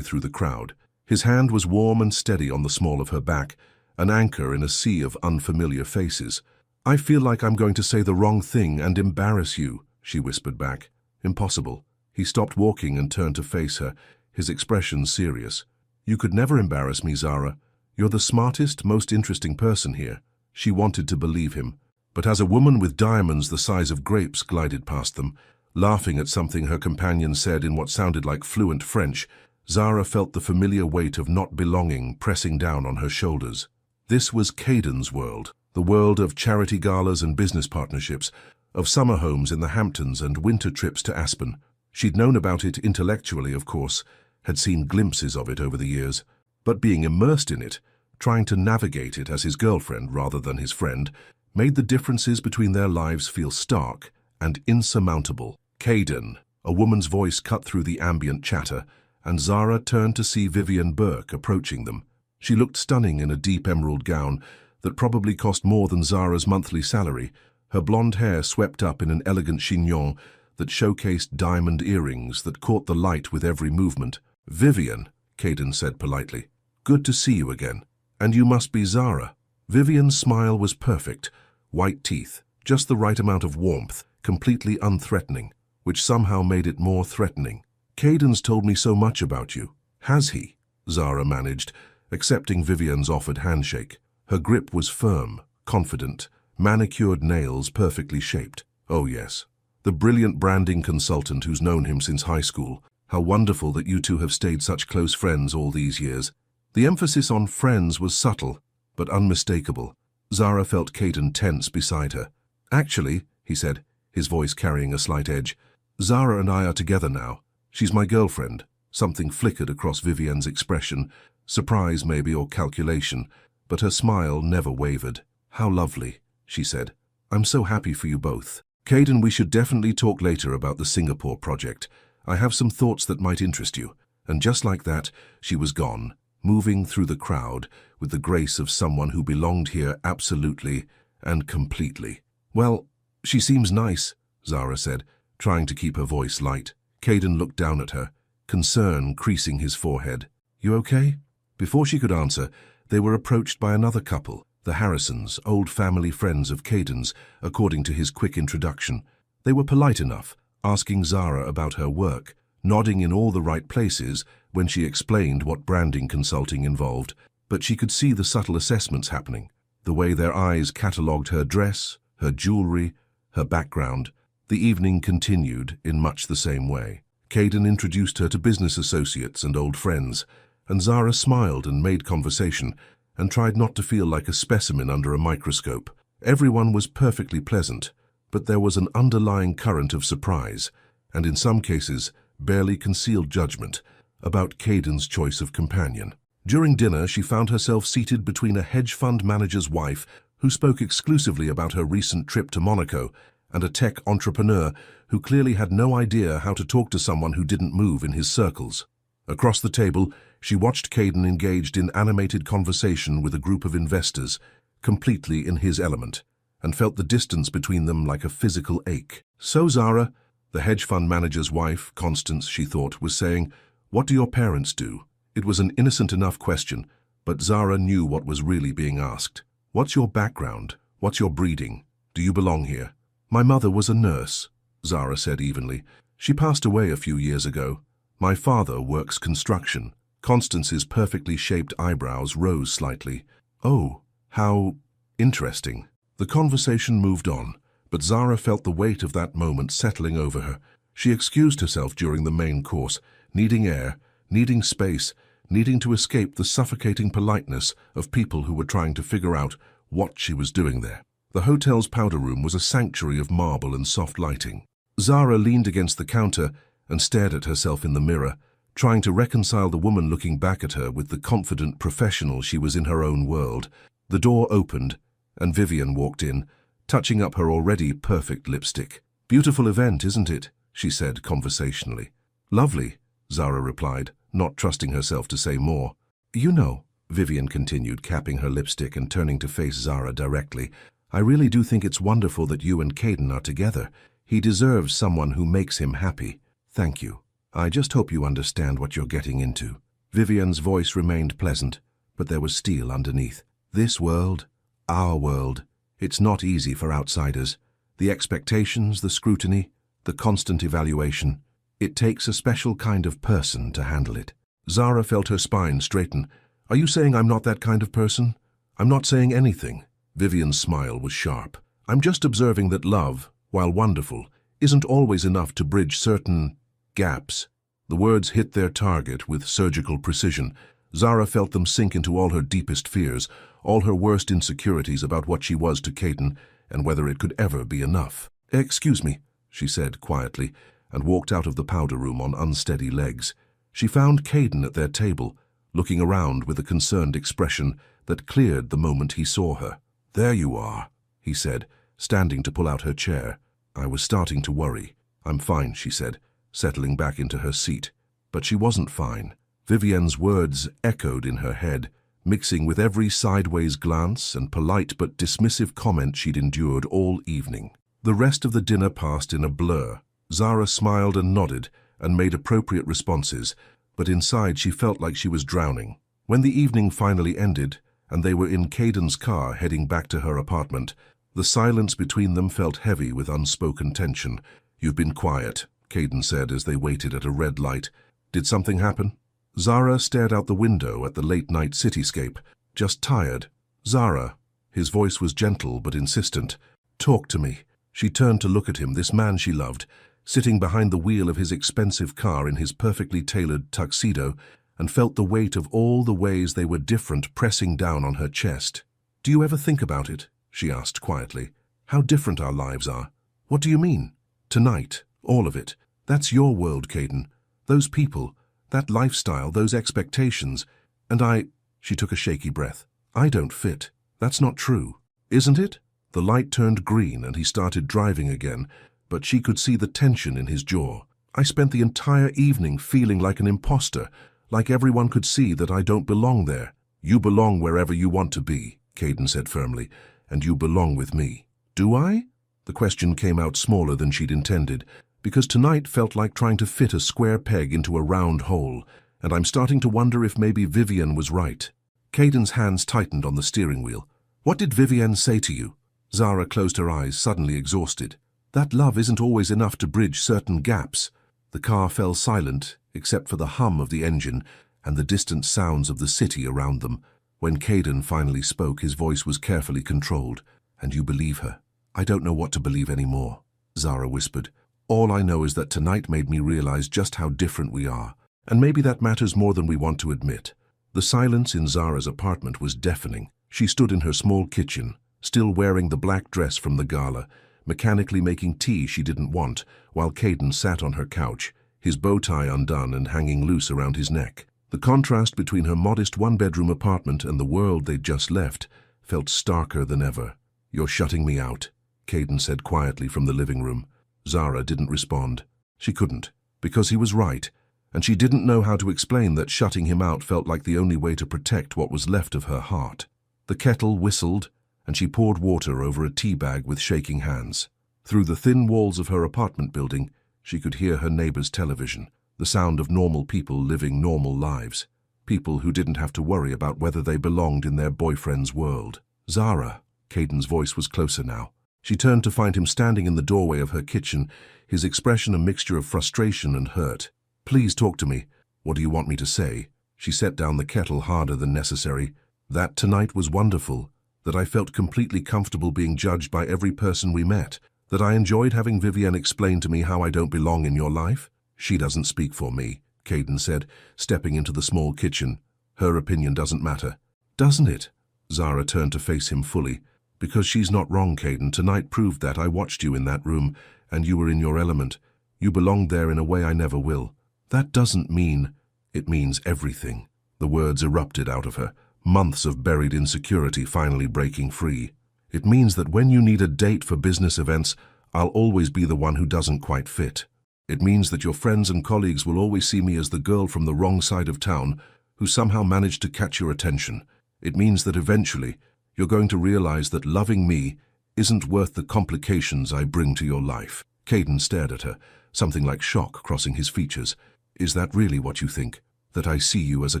through the crowd. His hand was warm and steady on the small of her back, an anchor in a sea of unfamiliar faces. "I feel like I'm going to say the wrong thing and embarrass you," she whispered back. "Impossible." He stopped walking and turned to face her, his expression serious. "You could never embarrass me, Zara. You're the smartest, most interesting person here." She wanted to believe him, but as a woman with diamonds the size of grapes glided past them, laughing at something her companion said in what sounded like fluent French, Zara felt the familiar weight of not belonging pressing down on her shoulders. This was Caden's world, the world of charity galas and business partnerships, of summer homes in the Hamptons and winter trips to Aspen. She'd known about it intellectually, of course, had seen glimpses of it over the years, but being immersed in it, trying to navigate it as his girlfriend rather than his friend, made the differences between their lives feel stark and insurmountable. "Caden," a woman's voice cut through the ambient chatter, and Zara turned to see Vivian Burke approaching them. She looked stunning in a deep emerald gown that probably cost more than Zara's monthly salary, her blonde hair swept up in an elegant chignon that showcased diamond earrings that caught the light with every movement. "Vivian," Caden said politely, "good to see you again. And you must be Zara." Vivian's smile was perfect, white teeth, just the right amount of warmth, completely unthreatening, which somehow made it more threatening. "Caden's told me so much about you." "Has he?" Zara managed, accepting Vivian's offered handshake. Her grip was firm, confident, manicured nails perfectly shaped. "Oh yes. The brilliant branding consultant who's known him since high school. How wonderful that you two have stayed such close friends all these years." The emphasis on friends was subtle, but unmistakable. Zara felt Caden tense beside her. "Actually," he said, his voice carrying a slight edge, "Zara and I are together now. She's my girlfriend." Something flickered across Vivian's expression, surprise maybe or calculation, but her smile never wavered. "How lovely," she said. "I'm so happy for you both. Caden, we should definitely talk later about the Singapore project. I have some thoughts that might interest you." And just like that, she was gone, moving through the crowd with the grace of someone who belonged here absolutely and completely. "Well, she seems nice," Zara said, trying to keep her voice light. Caden looked down at her, concern creasing his forehead. "You okay?" Before she could answer, they were approached by another couple, the Harrisons, old family friends of Caden's, according to his quick introduction. They were polite enough, asking Zara about her work, nodding in all the right places when she explained what branding consulting involved, but she could see the subtle assessments happening, the way their eyes catalogued her dress, her jewelry, her background. The evening continued in much the same way. Caden introduced her to business associates and old friends, and Zara smiled and made conversation, and tried not to feel like a specimen under a microscope. Everyone was perfectly pleasant, but there was an underlying current of surprise, and in some cases, barely concealed judgment, about Caden's choice of companion. During dinner, she found herself seated between a hedge fund manager's wife, who spoke exclusively about her recent trip to Monaco, and a tech entrepreneur who clearly had no idea how to talk to someone who didn't move in his circles. Across the table, she watched Caden engaged in animated conversation with a group of investors, completely in his element, and felt the distance between them like a physical ache. "So, Zara," the hedge fund manager's wife, Constance, she thought, was saying, "what do your parents do?" It was an innocent enough question, but Zara knew what was really being asked. "What's your background? What's your breeding? Do you belong here?" "My mother was a nurse," Zara said evenly. "She passed away a few years ago. My father works construction." Constance's perfectly shaped eyebrows rose slightly. "Oh, how interesting." The conversation moved on, but Zara felt the weight of that moment settling over her. She excused herself during the main course, needing air, needing space, needing to escape the suffocating politeness of people who were trying to figure out what she was doing there. The hotel's powder room was a sanctuary of marble and soft lighting. Zara leaned against the counter and stared at herself in the mirror, trying to reconcile the woman looking back at her with the confident professional she was in her own world. The door opened, and Vivian walked in, touching up her already perfect lipstick. "Beautiful event, isn't it?" she said conversationally. "Lovely," Zara replied, not trusting herself to say more. "You know," Vivian continued, capping her lipstick and turning to face Zara directly, "I really do think it's wonderful that you and Caden are together. He deserves someone who makes him happy. Thank you. I just hope you understand what you're getting into." Vivian's voice remained pleasant, but there was steel underneath. "This world, our world, it's not easy for outsiders. The expectations, the scrutiny, the constant evaluation. It takes a special kind of person to handle it." Zara felt her spine straighten. "Are you saying I'm not that kind of person?" "I'm not saying anything." Vivian's smile was sharp. "I'm just observing that love, while wonderful, isn't always enough to bridge certain gaps." The words hit their target with surgical precision. Zara felt them sink into all her deepest fears, all her worst insecurities about what she was to Caden and whether it could ever be enough. "Excuse me," she said quietly, and walked out of the powder room on unsteady legs. She found Caden at their table, looking around with a concerned expression that cleared the moment he saw her. "There you are," he said, standing to pull out her chair. "I was starting to worry." "I'm fine," she said, settling back into her seat. But she wasn't fine. Vivian's words echoed in her head, mixing with every sideways glance and polite but dismissive comment she'd endured all evening. The rest of the dinner passed in a blur. Zara smiled and nodded and made appropriate responses, but inside she felt like she was drowning. When the evening finally ended and they were in Caden's car heading back to her apartment, the silence between them felt heavy with unspoken tension. "You've been quiet," Caden said as they waited at a red light. "Did something happen?" Zara stared out the window at the late-night cityscape. "Just tired." "Zara," his voice was gentle but insistent, "talk to me." She turned to look at him, this man she loved, sitting behind the wheel of his expensive car in his perfectly tailored tuxedo, and felt the weight of all the ways they were different pressing down on her chest. "Do you ever think about it?" she asked quietly. "How different our lives are." "What do you mean?" "Tonight, all of it. That's your world, Caden. Those people, that lifestyle, those expectations. And she took a shaky breath. "I don't fit. That's not true." "Isn't it?" The light turned green and he started driving again, but she could see the tension in his jaw. "I spent the entire evening feeling like an imposter, like everyone could see that I don't belong there." "You belong wherever you want to be," Caden said firmly, "and you belong with me." "Do I?" The question came out smaller than she'd intended, because tonight felt like trying to fit a square peg into a round hole, and I'm starting to wonder if maybe Vivian was right. Caden's hands tightened on the steering wheel. "What did Vivian say to you?" Zara closed her eyes, suddenly exhausted. "That love isn't always enough to bridge certain gaps." The car fell silent, except for the hum of the engine and the distant sounds of the city around them. When Caden finally spoke, his voice was carefully controlled. "And you believe her?" "I don't know what to believe anymore," Zara whispered. "All I know is that tonight made me realize just how different we are. And maybe that matters more than we want to admit." The silence in Zara's apartment was deafening. She stood in her small kitchen, still wearing the black dress from the gala, mechanically making tea she didn't want, while Caden sat on her couch, his bow tie undone and hanging loose around his neck. The contrast between her modest one-bedroom apartment and the world they'd just left felt starker than ever. "You're shutting me out," Caden said quietly from the living room. Zara didn't respond. She couldn't, because he was right, and she didn't know how to explain that shutting him out felt like the only way to protect what was left of her heart. The kettle whistled, and she poured water over a tea bag with shaking hands. Through the thin walls of her apartment building, she could hear her neighbor's television, the sound of normal people living normal lives, people who didn't have to worry about whether they belonged in their boyfriend's world. "Zara," Caden's voice was closer now. She turned to find him standing in the doorway of her kitchen, his expression a mixture of frustration and hurt. "Please talk to me." "What do you want me to say?" She set down the kettle harder than necessary. "That tonight was wonderful, that I felt completely comfortable being judged by every person we met, That I enjoyed having Vivienne explain to me how I don't belong in your life? She doesn't speak for me, Caden said, stepping into the small kitchen. Her opinion doesn't matter. Doesn't it? Zara turned to face him fully. Because she's not wrong, Caden. Tonight proved that. I watched you in that room, and you were in your element. You belonged there in a way I never will. That doesn't mean... It means everything. The words erupted out of her, months of buried insecurity finally breaking free. It means that when you need a date for business events, I'll always be the one who doesn't quite fit. It means that your friends and colleagues will always see me as the girl from the wrong side of town who somehow managed to catch your attention. It means that eventually you're going to realize that loving me isn't worth the complications I bring to your life. Caden stared at her, something like shock crossing his features. Is that really what you think? That I see you as a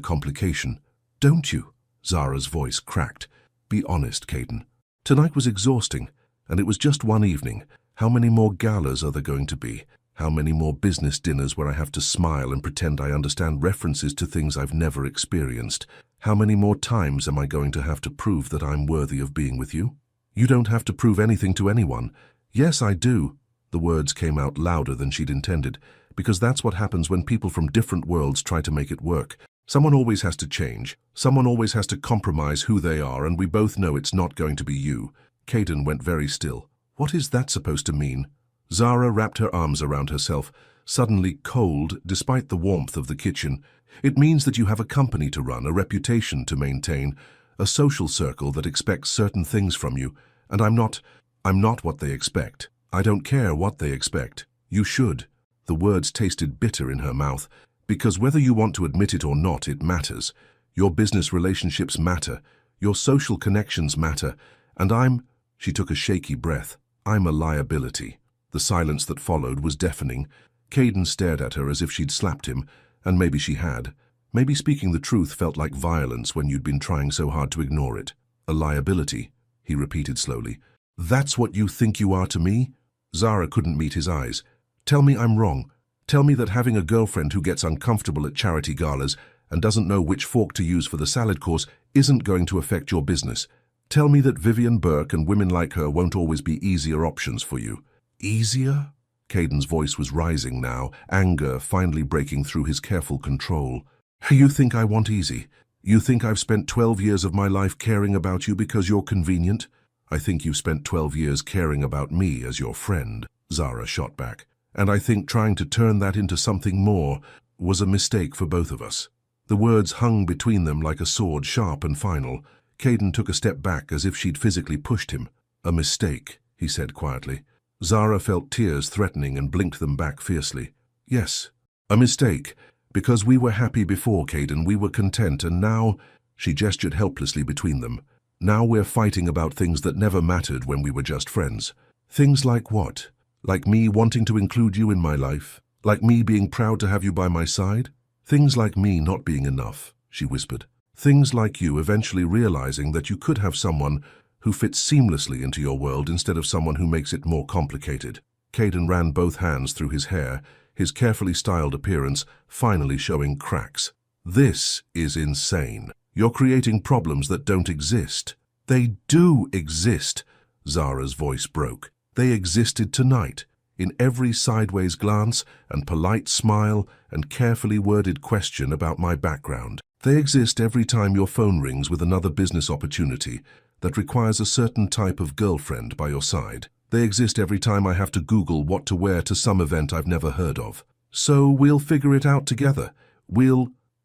complication? Don't you? Zara's voice cracked. Be honest, Caden. Tonight was exhausting, and it was just one evening. How many more galas are there going to be? How many more business dinners where I have to smile and pretend I understand references to things I've never experienced? How many more times am I going to have to prove that I'm worthy of being with you? You don't have to prove anything to anyone. Yes, I do. The words came out louder than she'd intended, because that's what happens when people from different worlds try to make it work. Someone always has to change. Someone always has to compromise who they are, and we both know it's not going to be you. Caden went very still. What is that supposed to mean? Zara wrapped her arms around herself, suddenly cold despite the warmth of the kitchen. It means that you have a company to run, a reputation to maintain, a social circle that expects certain things from you, and I'm not what they expect. I don't care what they expect. You should. The words tasted bitter in her mouth, because whether you want to admit it or not, it matters. Your business relationships matter. Your social connections matter. And she took a shaky breath. I'm a liability. The silence that followed was deafening. Caden stared at her as if she'd slapped him, and maybe she had. Maybe speaking the truth felt like violence when you'd been trying so hard to ignore it. A liability, he repeated slowly. That's what you think you are to me? Zara couldn't meet his eyes. Tell me I'm wrong. Tell me that having a girlfriend who gets uncomfortable at charity galas and doesn't know which fork to use for the salad course isn't going to affect your business. Tell me that Vivienne Burke and women like her won't always be easier options for you. Easier? Caden's voice was rising now, anger finally breaking through his careful control. You think I want easy? You think I've spent 12 years of my life caring about you because you're convenient? I think you've spent 12 years caring about me as your friend, Zara shot back. And I think trying to turn that into something more was a mistake for both of us. The words hung between them like a sword, sharp and final. Caden took a step back as if she'd physically pushed him. A mistake, he said quietly. Zara felt tears threatening and blinked them back fiercely. Yes, a mistake. Because we were happy before, Caden, we were content, and now... She gestured helplessly between them. Now we're fighting about things that never mattered when we were just friends. Things like what? Like me wanting to include you in my life? Like me being proud to have you by my side? Things like me not being enough, she whispered. Things like you eventually realizing that you could have someone who fits seamlessly into your world instead of someone who makes it more complicated. Caden ran both hands through his hair, his carefully styled appearance finally showing cracks. This is insane. You're creating problems that don't exist. They do exist, Zara's voice broke. They existed tonight, in every sideways glance and polite smile and carefully worded question about my background. They exist every time your phone rings with another business opportunity that requires a certain type of girlfriend by your side. They exist every time I have to Google what to wear to some event I've never heard of. So we'll figure it out together.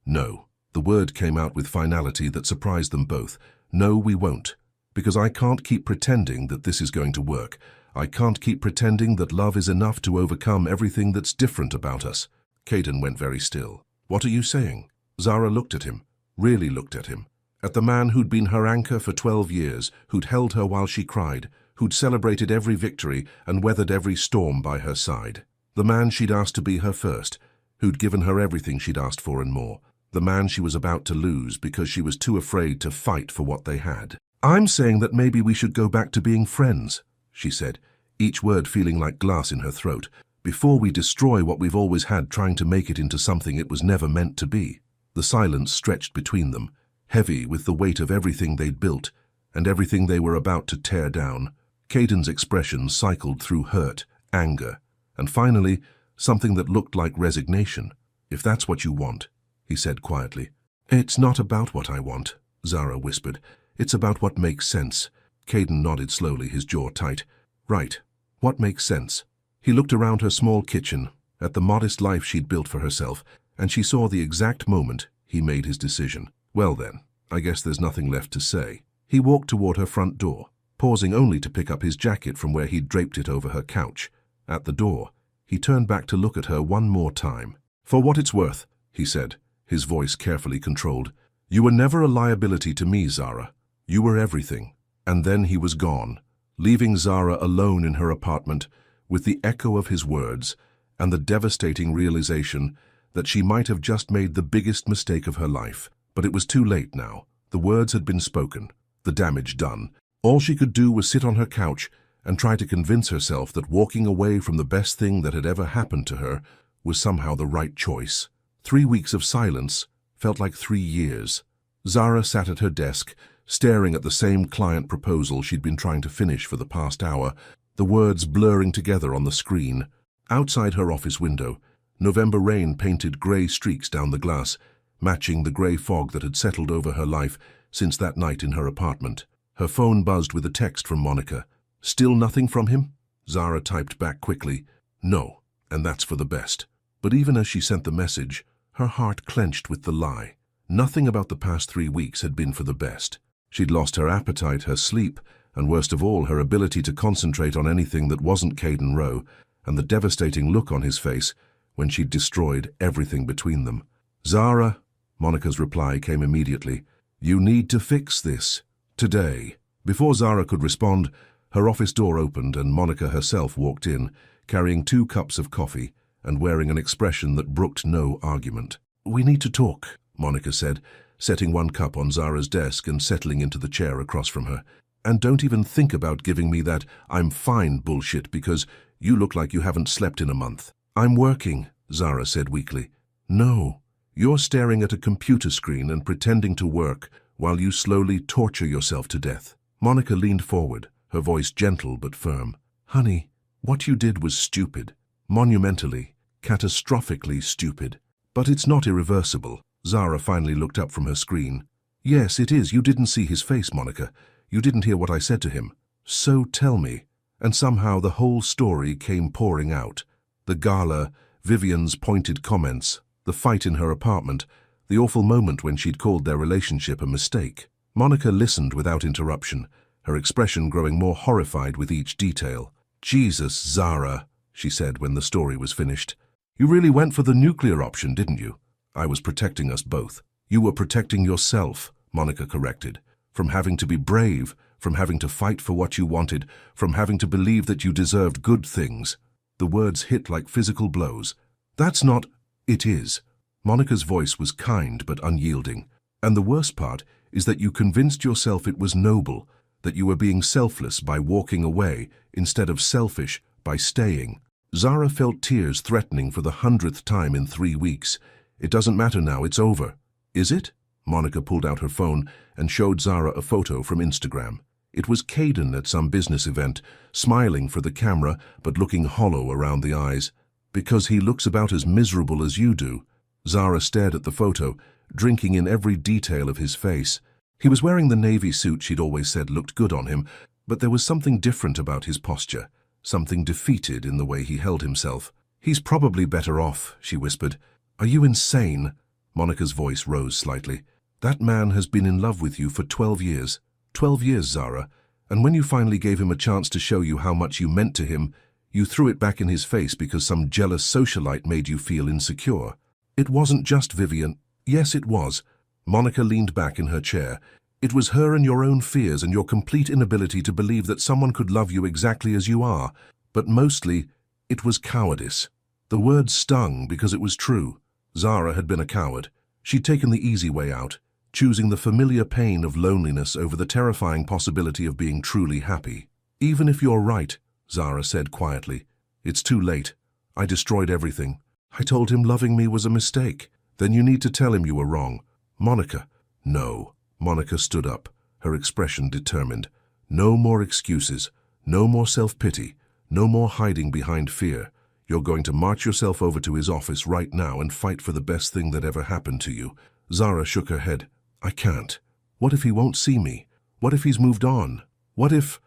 No. The word came out with finality that surprised them both. No, we won't. Because I can't keep pretending that this is going to work. I can't keep pretending that love is enough to overcome everything that's different about us. Caden went very still. What are you saying? Zara looked at him, really looked at him. At the man who'd been her anchor for 12 years, who'd held her while she cried, who'd celebrated every victory and weathered every storm by her side. The man she'd asked to be her first, who'd given her everything she'd asked for and more. The man she was about to lose because she was too afraid to fight for what they had. I'm saying that maybe we should go back to being friends, she said, each word feeling like glass in her throat, before we destroy what we've always had trying to make it into something it was never meant to be. The silence stretched between them, heavy with the weight of everything they'd built and everything they were about to tear down. Caden's expression cycled through hurt, anger, and finally, something that looked like resignation. "If that's what you want," he said quietly. "It's not about what I want," Zara whispered. "It's about what makes sense." Caden nodded slowly, his jaw tight. "Right. What makes sense?" He looked around her small kitchen, at the modest life she'd built for herself, and she saw the exact moment he made his decision. "Well then, I guess there's nothing left to say." He walked toward her front door, pausing only to pick up his jacket from where he'd draped it over her couch. At the door, he turned back to look at her one more time. "For what it's worth," he said, his voice carefully controlled, "you were never a liability to me, Zara. You were everything." And then he was gone, leaving Zara alone in her apartment with the echo of his words and the devastating realization that she might have just made the biggest mistake of her life. But it was too late now. The words had been spoken, the damage done. All she could do was sit on her couch and try to convince herself that walking away from the best thing that had ever happened to her was somehow the right choice. 3 weeks of silence felt like 3 years. Zara sat at her desk, staring at the same client proposal she'd been trying to finish for the past hour, the words blurring together on the screen. Outside her office window, November rain painted grey streaks down the glass, matching the grey fog that had settled over her life since that night in her apartment. Her phone buzzed with a text from Monica. "Still nothing from him?" Zara typed back quickly. "No, and that's for the best." But even as she sent the message, her heart clenched with the lie. Nothing about the past 3 weeks had been for the best. She'd lost her appetite, her sleep, and worst of all, her ability to concentrate on anything that wasn't Caden Rowe, and the devastating look on his face when she'd destroyed everything between them. "Zara," Monica's reply came immediately, "you need to fix this. Today." Before Zara could respond, her office door opened and Monica herself walked in, carrying 2 cups of coffee and wearing an expression that brooked no argument. "We need to talk," Monica said, setting 1 cup on Zara's desk and settling into the chair across from her. "And don't even think about giving me that 'I'm fine' bullshit, because you look like you haven't slept in a month." "I'm working," Zara said weakly. "No, you're staring at a computer screen and pretending to work while you slowly torture yourself to death." Monica leaned forward, her voice gentle but firm. "Honey, what you did was stupid. Monumentally, catastrophically stupid. But it's not irreversible." Zara finally looked up from her screen. "Yes, it is. You didn't see his face, Monica. You didn't hear what I said to him. So tell me." And somehow the whole story came pouring out. The gala, Vivian's pointed comments, the fight in her apartment, the awful moment when she'd called their relationship a mistake. Monica listened without interruption, her expression growing more horrified with each detail. "Jesus, Zara," she said when the story was finished. "You really went for the nuclear option, didn't you?" "I was protecting us both." "You were protecting yourself," Monica corrected, "from having to be brave, from having to fight for what you wanted, from having to believe that you deserved good things." The words hit like physical blows. "That's not—" "It is." Monica's voice was kind but unyielding. "And the worst part is that you convinced yourself it was noble, that you were being selfless by walking away instead of selfish by staying." Zara felt tears threatening for the 100th time in 3 weeks. "It doesn't matter now, it's over." "Is it?" Monica pulled out her phone and showed Zara a photo from Instagram. It was Caden at some business event, smiling for the camera but looking hollow around the eyes. "Because he looks about as miserable as you do." Zara stared at the photo, drinking in every detail of his face. He was wearing the navy suit she'd always said looked good on him, but there was something different about his posture, something defeated in the way he held himself. "He's probably better off," she whispered. "Are you insane?" Monica's voice rose slightly. "That man has been in love with you for 12 years. 12 years, Zara. And when you finally gave him a chance to show you how much you meant to him, you threw it back in his face because some jealous socialite made you feel insecure. It wasn't just Vivian." "Yes, it was." Monica leaned back in her chair. "It was her and your own fears and your complete inability to believe that someone could love you exactly as you are. But mostly, it was cowardice." The word stung because it was true. Zara had been a coward. She'd taken the easy way out, choosing the familiar pain of loneliness over the terrifying possibility of being truly happy. "Even if you're right," Zara said quietly, "it's too late. I destroyed everything. I told him loving me was a mistake. Then you need to tell him you were wrong." "Monica." "No." Monica stood up, her expression determined. "No more excuses. No more self-pity. No more hiding behind fear. You're going to march yourself over to his office right now and fight for the best thing that ever happened to you. Zara shook her head. I can't. What if he won't see me? What if he's moved on? What if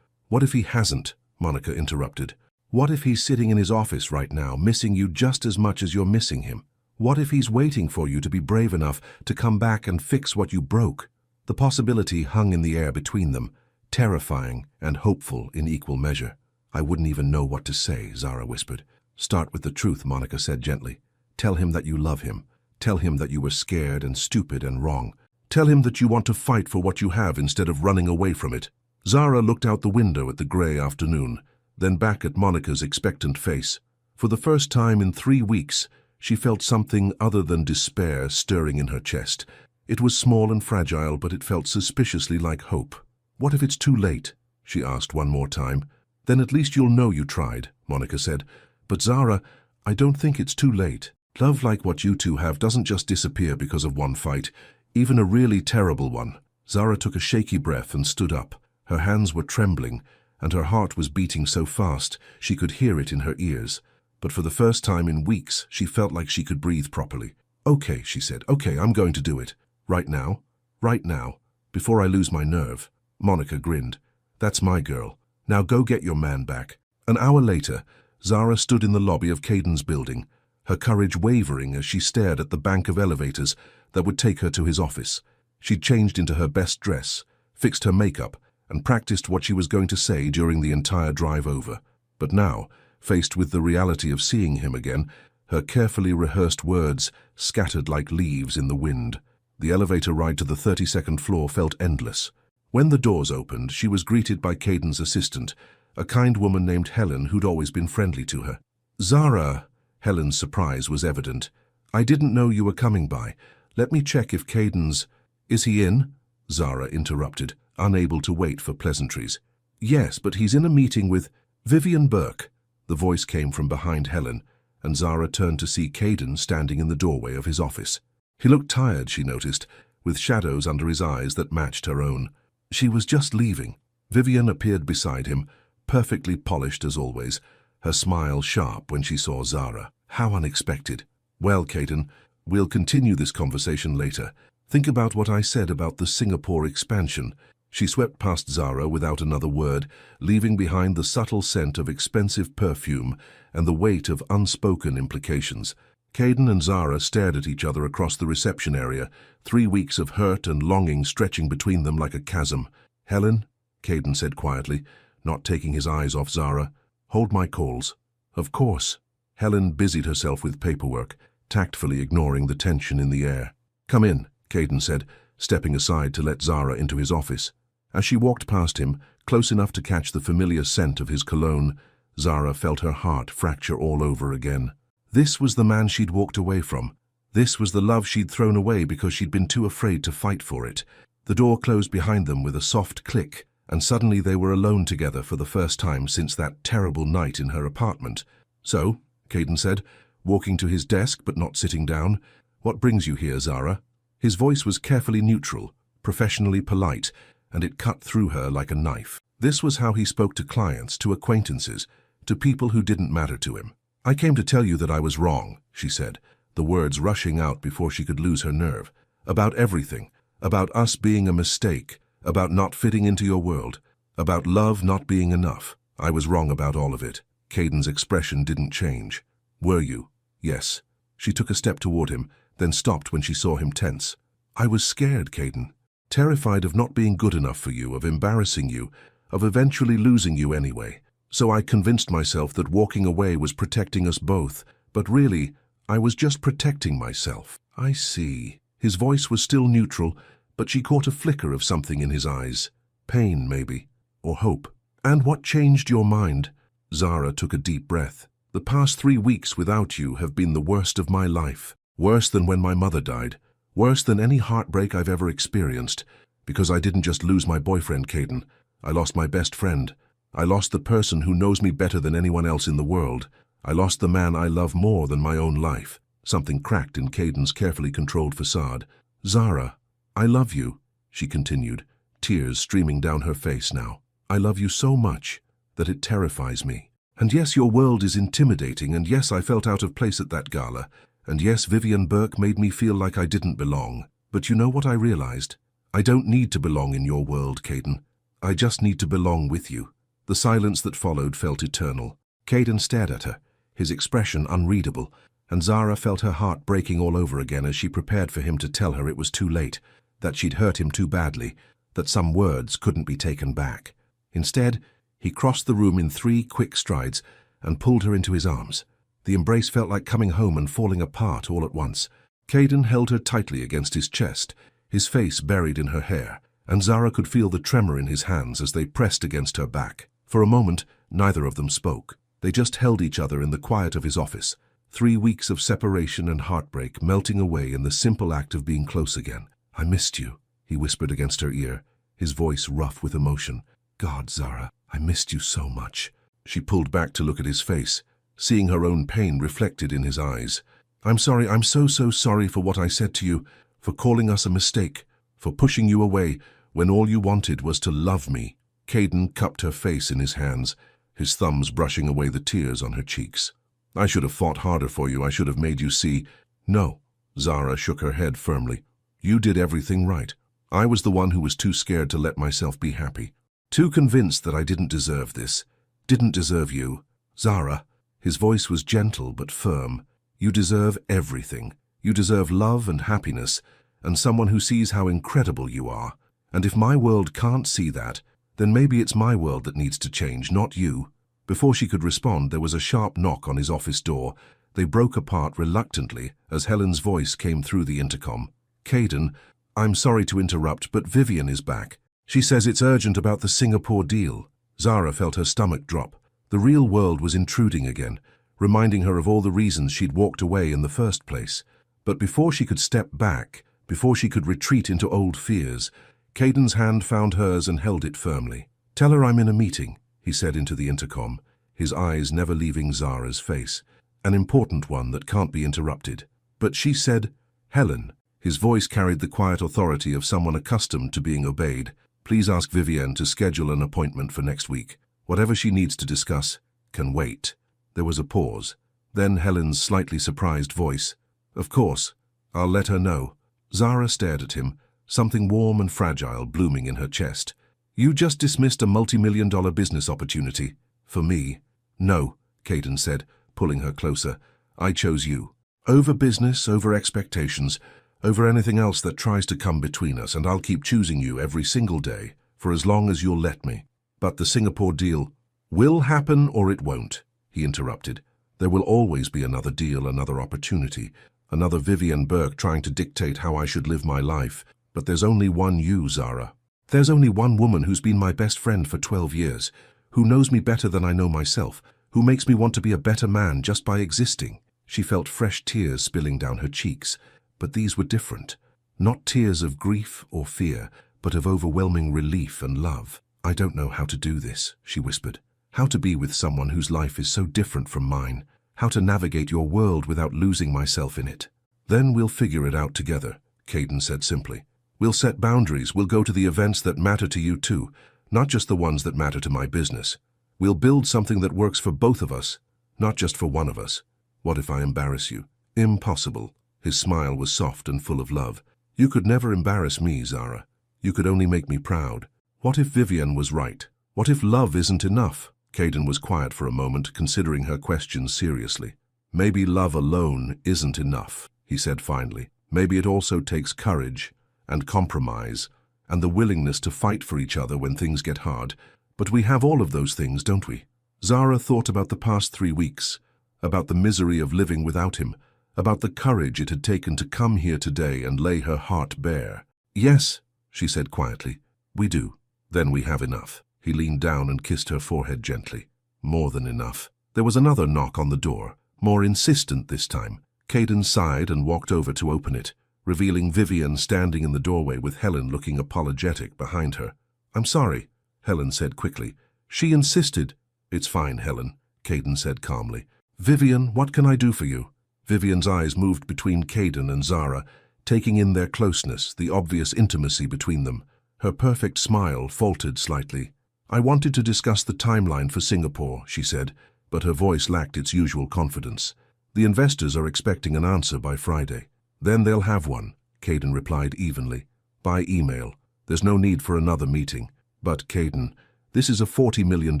he hasn't? Monica interrupted. What if he's sitting in his office right now, missing you just as much as you're missing him? What if he's waiting for you to be brave enough to come back and fix what you broke? The possibility hung in the air between them, terrifying and hopeful in equal measure. I wouldn't even know what to say, Zara whispered. Start with the truth, Monica said gently. Tell him that you love him. Tell him that you were scared and stupid and wrong. Tell him that you want to fight for what you have instead of running away from it. Zara looked out the window at the grey afternoon, then back at Monica's expectant face. For the first time in 3 weeks, she felt something other than despair stirring in her chest. It was small and fragile, but it felt suspiciously like hope. What if it's too late? She asked one more time. Then at least you'll know you tried, Monica said. But Zara, I don't think it's too late. Love like what you two have doesn't just disappear because of one fight, even a really terrible one. Zara took a shaky breath and stood up. Her hands were trembling, and her heart was beating so fast she could hear it in her ears. But for the first time in weeks, she felt like she could breathe properly. Okay, she said. Okay, I'm going to do it. Right now. Right now. Before I lose my nerve. Monica grinned. That's my girl. Now go get your man back. An hour later, Zara stood in the lobby of Caden's building, her courage wavering as she stared at the bank of elevators that would take her to his office. She'd changed into her best dress, fixed her makeup, and practiced what she was going to say during the entire drive over. But now, faced with the reality of seeing him again, her carefully rehearsed words scattered like leaves in the wind. The elevator ride to the 32nd floor felt endless. When the doors opened, she was greeted by Caden's assistant, a kind woman named Helen who'd always been friendly to her. Zara, Helen's surprise was evident. I didn't know you were coming by. Let me check if Caden's... Is he in? Zara interrupted, unable to wait for pleasantries. Yes, but he's in a meeting with Vivian Burke. The voice came from behind Helen, and Zara turned to see Caden standing in the doorway of his office. He looked tired, she noticed, with shadows under his eyes that matched her own. She was just leaving. Vivian appeared beside him, perfectly polished as always, her smile sharp when she saw Zara. How unexpected. Well, Caden, we'll continue this conversation later. Think about what I said about the Singapore expansion. She swept past Zara without another word, leaving behind the subtle scent of expensive perfume and the weight of unspoken implications. Caden and Zara stared at each other across the reception area, 3 weeks of hurt and longing stretching between them like a chasm. Helen, Caden said quietly, not taking his eyes off Zara, hold my calls. Of course. Helen busied herself with paperwork, tactfully ignoring the tension in the air. Come in, Caden said, stepping aside to let Zara into his office. As she walked past him, close enough to catch the familiar scent of his cologne, Zara felt her heart fracture all over again. This was the man she'd walked away from. This was the love she'd thrown away because she'd been too afraid to fight for it. The door closed behind them with a soft click, and suddenly they were alone together for the first time since that terrible night in her apartment. So, Caden said, walking to his desk but not sitting down, what brings you here, Zara? His voice was carefully neutral, professionally polite, and it cut through her like a knife. This was how he spoke to clients, to acquaintances, to people who didn't matter to him. I came to tell you that I was wrong, she said, the words rushing out before she could lose her nerve. About everything. About us being a mistake. About not fitting into your world. About love not being enough. I was wrong about all of it. Caden's expression didn't change. Were you? Yes. She took a step toward him, then stopped when she saw him tense. I was scared, Caden. Terrified of not being good enough for you, of embarrassing you, of eventually losing you anyway. So I convinced myself that walking away was protecting us both, but really, I was just protecting myself. I see. His voice was still neutral, but she caught a flicker of something in his eyes. Pain, maybe, or hope. And what changed your mind? Zara took a deep breath. The past 3 weeks without you have been the worst of my life. Worse than when my mother died. Worse than any heartbreak I've ever experienced. Because I didn't just lose my boyfriend, Caden. I lost my best friend. I lost the person who knows me better than anyone else in the world. I lost the man I love more than my own life. Something cracked in Caden's carefully controlled facade. Zara, I love you, she continued, tears streaming down her face now. I love you so much that it terrifies me. And yes, your world is intimidating, and yes, I felt out of place at that gala, and yes, Vivian Burke made me feel like I didn't belong. But you know what I realized? I don't need to belong in your world, Caden. I just need to belong with you. The silence that followed felt eternal. Caden stared at her, his expression unreadable, and Zara felt her heart breaking all over again as she prepared for him to tell her it was too late, that she'd hurt him too badly, that some words couldn't be taken back. Instead, he crossed the room in 3 quick strides and pulled her into his arms. The embrace felt like coming home and falling apart all at once. Caden held her tightly against his chest, his face buried in her hair, and Zara could feel the tremor in his hands as they pressed against her back. For a moment, neither of them spoke. They just held each other in the quiet of his office, 3 weeks of separation and heartbreak melting away in the simple act of being close again. "I missed you," he whispered against her ear, his voice rough with emotion. "God, Zara, I missed you so much." She pulled back to look at his face, seeing her own pain reflected in his eyes. "I'm sorry, I'm so sorry for what I said to you, for calling us a mistake, for pushing you away when all you wanted was to love me." Caden cupped her face in his hands, his thumbs brushing away the tears on her cheeks. "I should have fought harder for you. I should have made you see." "No," Zara shook her head firmly. "You did everything right. I was the one who was too scared to let myself be happy. Too convinced that I didn't deserve this. Didn't deserve you. Zara," his voice was gentle but firm, "you deserve everything. You deserve love and happiness, and someone who sees how incredible you are. And if my world can't see that, then maybe it's my world that needs to change, not you." Before she could respond, there was a sharp knock on his office door. They broke apart reluctantly as Helen's voice came through the intercom. "Caden, I'm sorry to interrupt, but Vivian is back. She says it's urgent about the Singapore deal." Zara felt her stomach drop. The real world was intruding again, reminding her of all the reasons she'd walked away in the first place. But before she could step back, before she could retreat into old fears, Caden's hand found hers and held it firmly. "Tell her I'm in a meeting," he said into the intercom, his eyes never leaving Zara's face. "An important one that can't be interrupted." But she said, "Helen." His voice carried the quiet authority of someone accustomed to being obeyed. "Please ask Vivienne to schedule an appointment for next week. Whatever she needs to discuss can wait." There was a pause. Then Helen's slightly surprised voice. "Of course. I'll let her know." Zara stared at him, something warm and fragile blooming in her chest. "You just dismissed a multi-million-dollar business opportunity. For me." "No," Caden said, pulling her closer. "I chose you. Over business, over expectations, over anything else that tries to come between us, and I'll keep choosing you every single day, for as long as you'll let me. But the Singapore deal will happen or it won't," he interrupted. "There will always be another deal, another opportunity, another Vivian Burke trying to dictate how I should live my life. But there's only one you, Zara. There's only one woman who's been my best friend for 12 years, who knows me better than I know myself, who makes me want to be a better man just by existing." She felt fresh tears spilling down her cheeks, but these were different. Not tears of grief or fear, but of overwhelming relief and love. "I don't know how to do this," she whispered. "How to be with someone whose life is so different from mine. How to navigate your world without losing myself in it." "Then we'll figure it out together," Caden said simply. "We'll set boundaries. We'll go to the events that matter to you too, not just the ones that matter to my business. We'll build something that works for both of us, not just for one of us. What if I embarrass you?" "Impossible." His smile was soft and full of love. "You could never embarrass me, Zara. You could only make me proud." "What if Vivian was right? What if love isn't enough?" Caden was quiet for a moment, considering her question seriously. "Maybe love alone isn't enough," he said finally. "Maybe it also takes courage and compromise and the willingness to fight for each other when things get hard. But we have all of those things, don't we?" Zara thought about the past 3 weeks, about the misery of living without him, about the courage it had taken to come here today and lay her heart bare. "Yes," she said quietly, "we do." "Then we have enough." He leaned down and kissed her forehead gently. "More than enough." There was another knock on the door, more insistent this time. Caden sighed and walked over to open it, revealing Vivian standing in the doorway with Helen looking apologetic behind her. "I'm sorry," Helen said quickly. "She insisted." "It's fine, Helen," Caden said calmly. "Vivian, what can I do for you?" Vivian's eyes moved between Caden and Zara, taking in their closeness, the obvious intimacy between them. Her perfect smile faltered slightly. I wanted to discuss the timeline for Singapore, she said, but her voice lacked its usual confidence. The investors are expecting an answer by Friday. Then they'll have one, Caden replied evenly. By email. There's no need for another meeting. But, Caden, this is a $40 million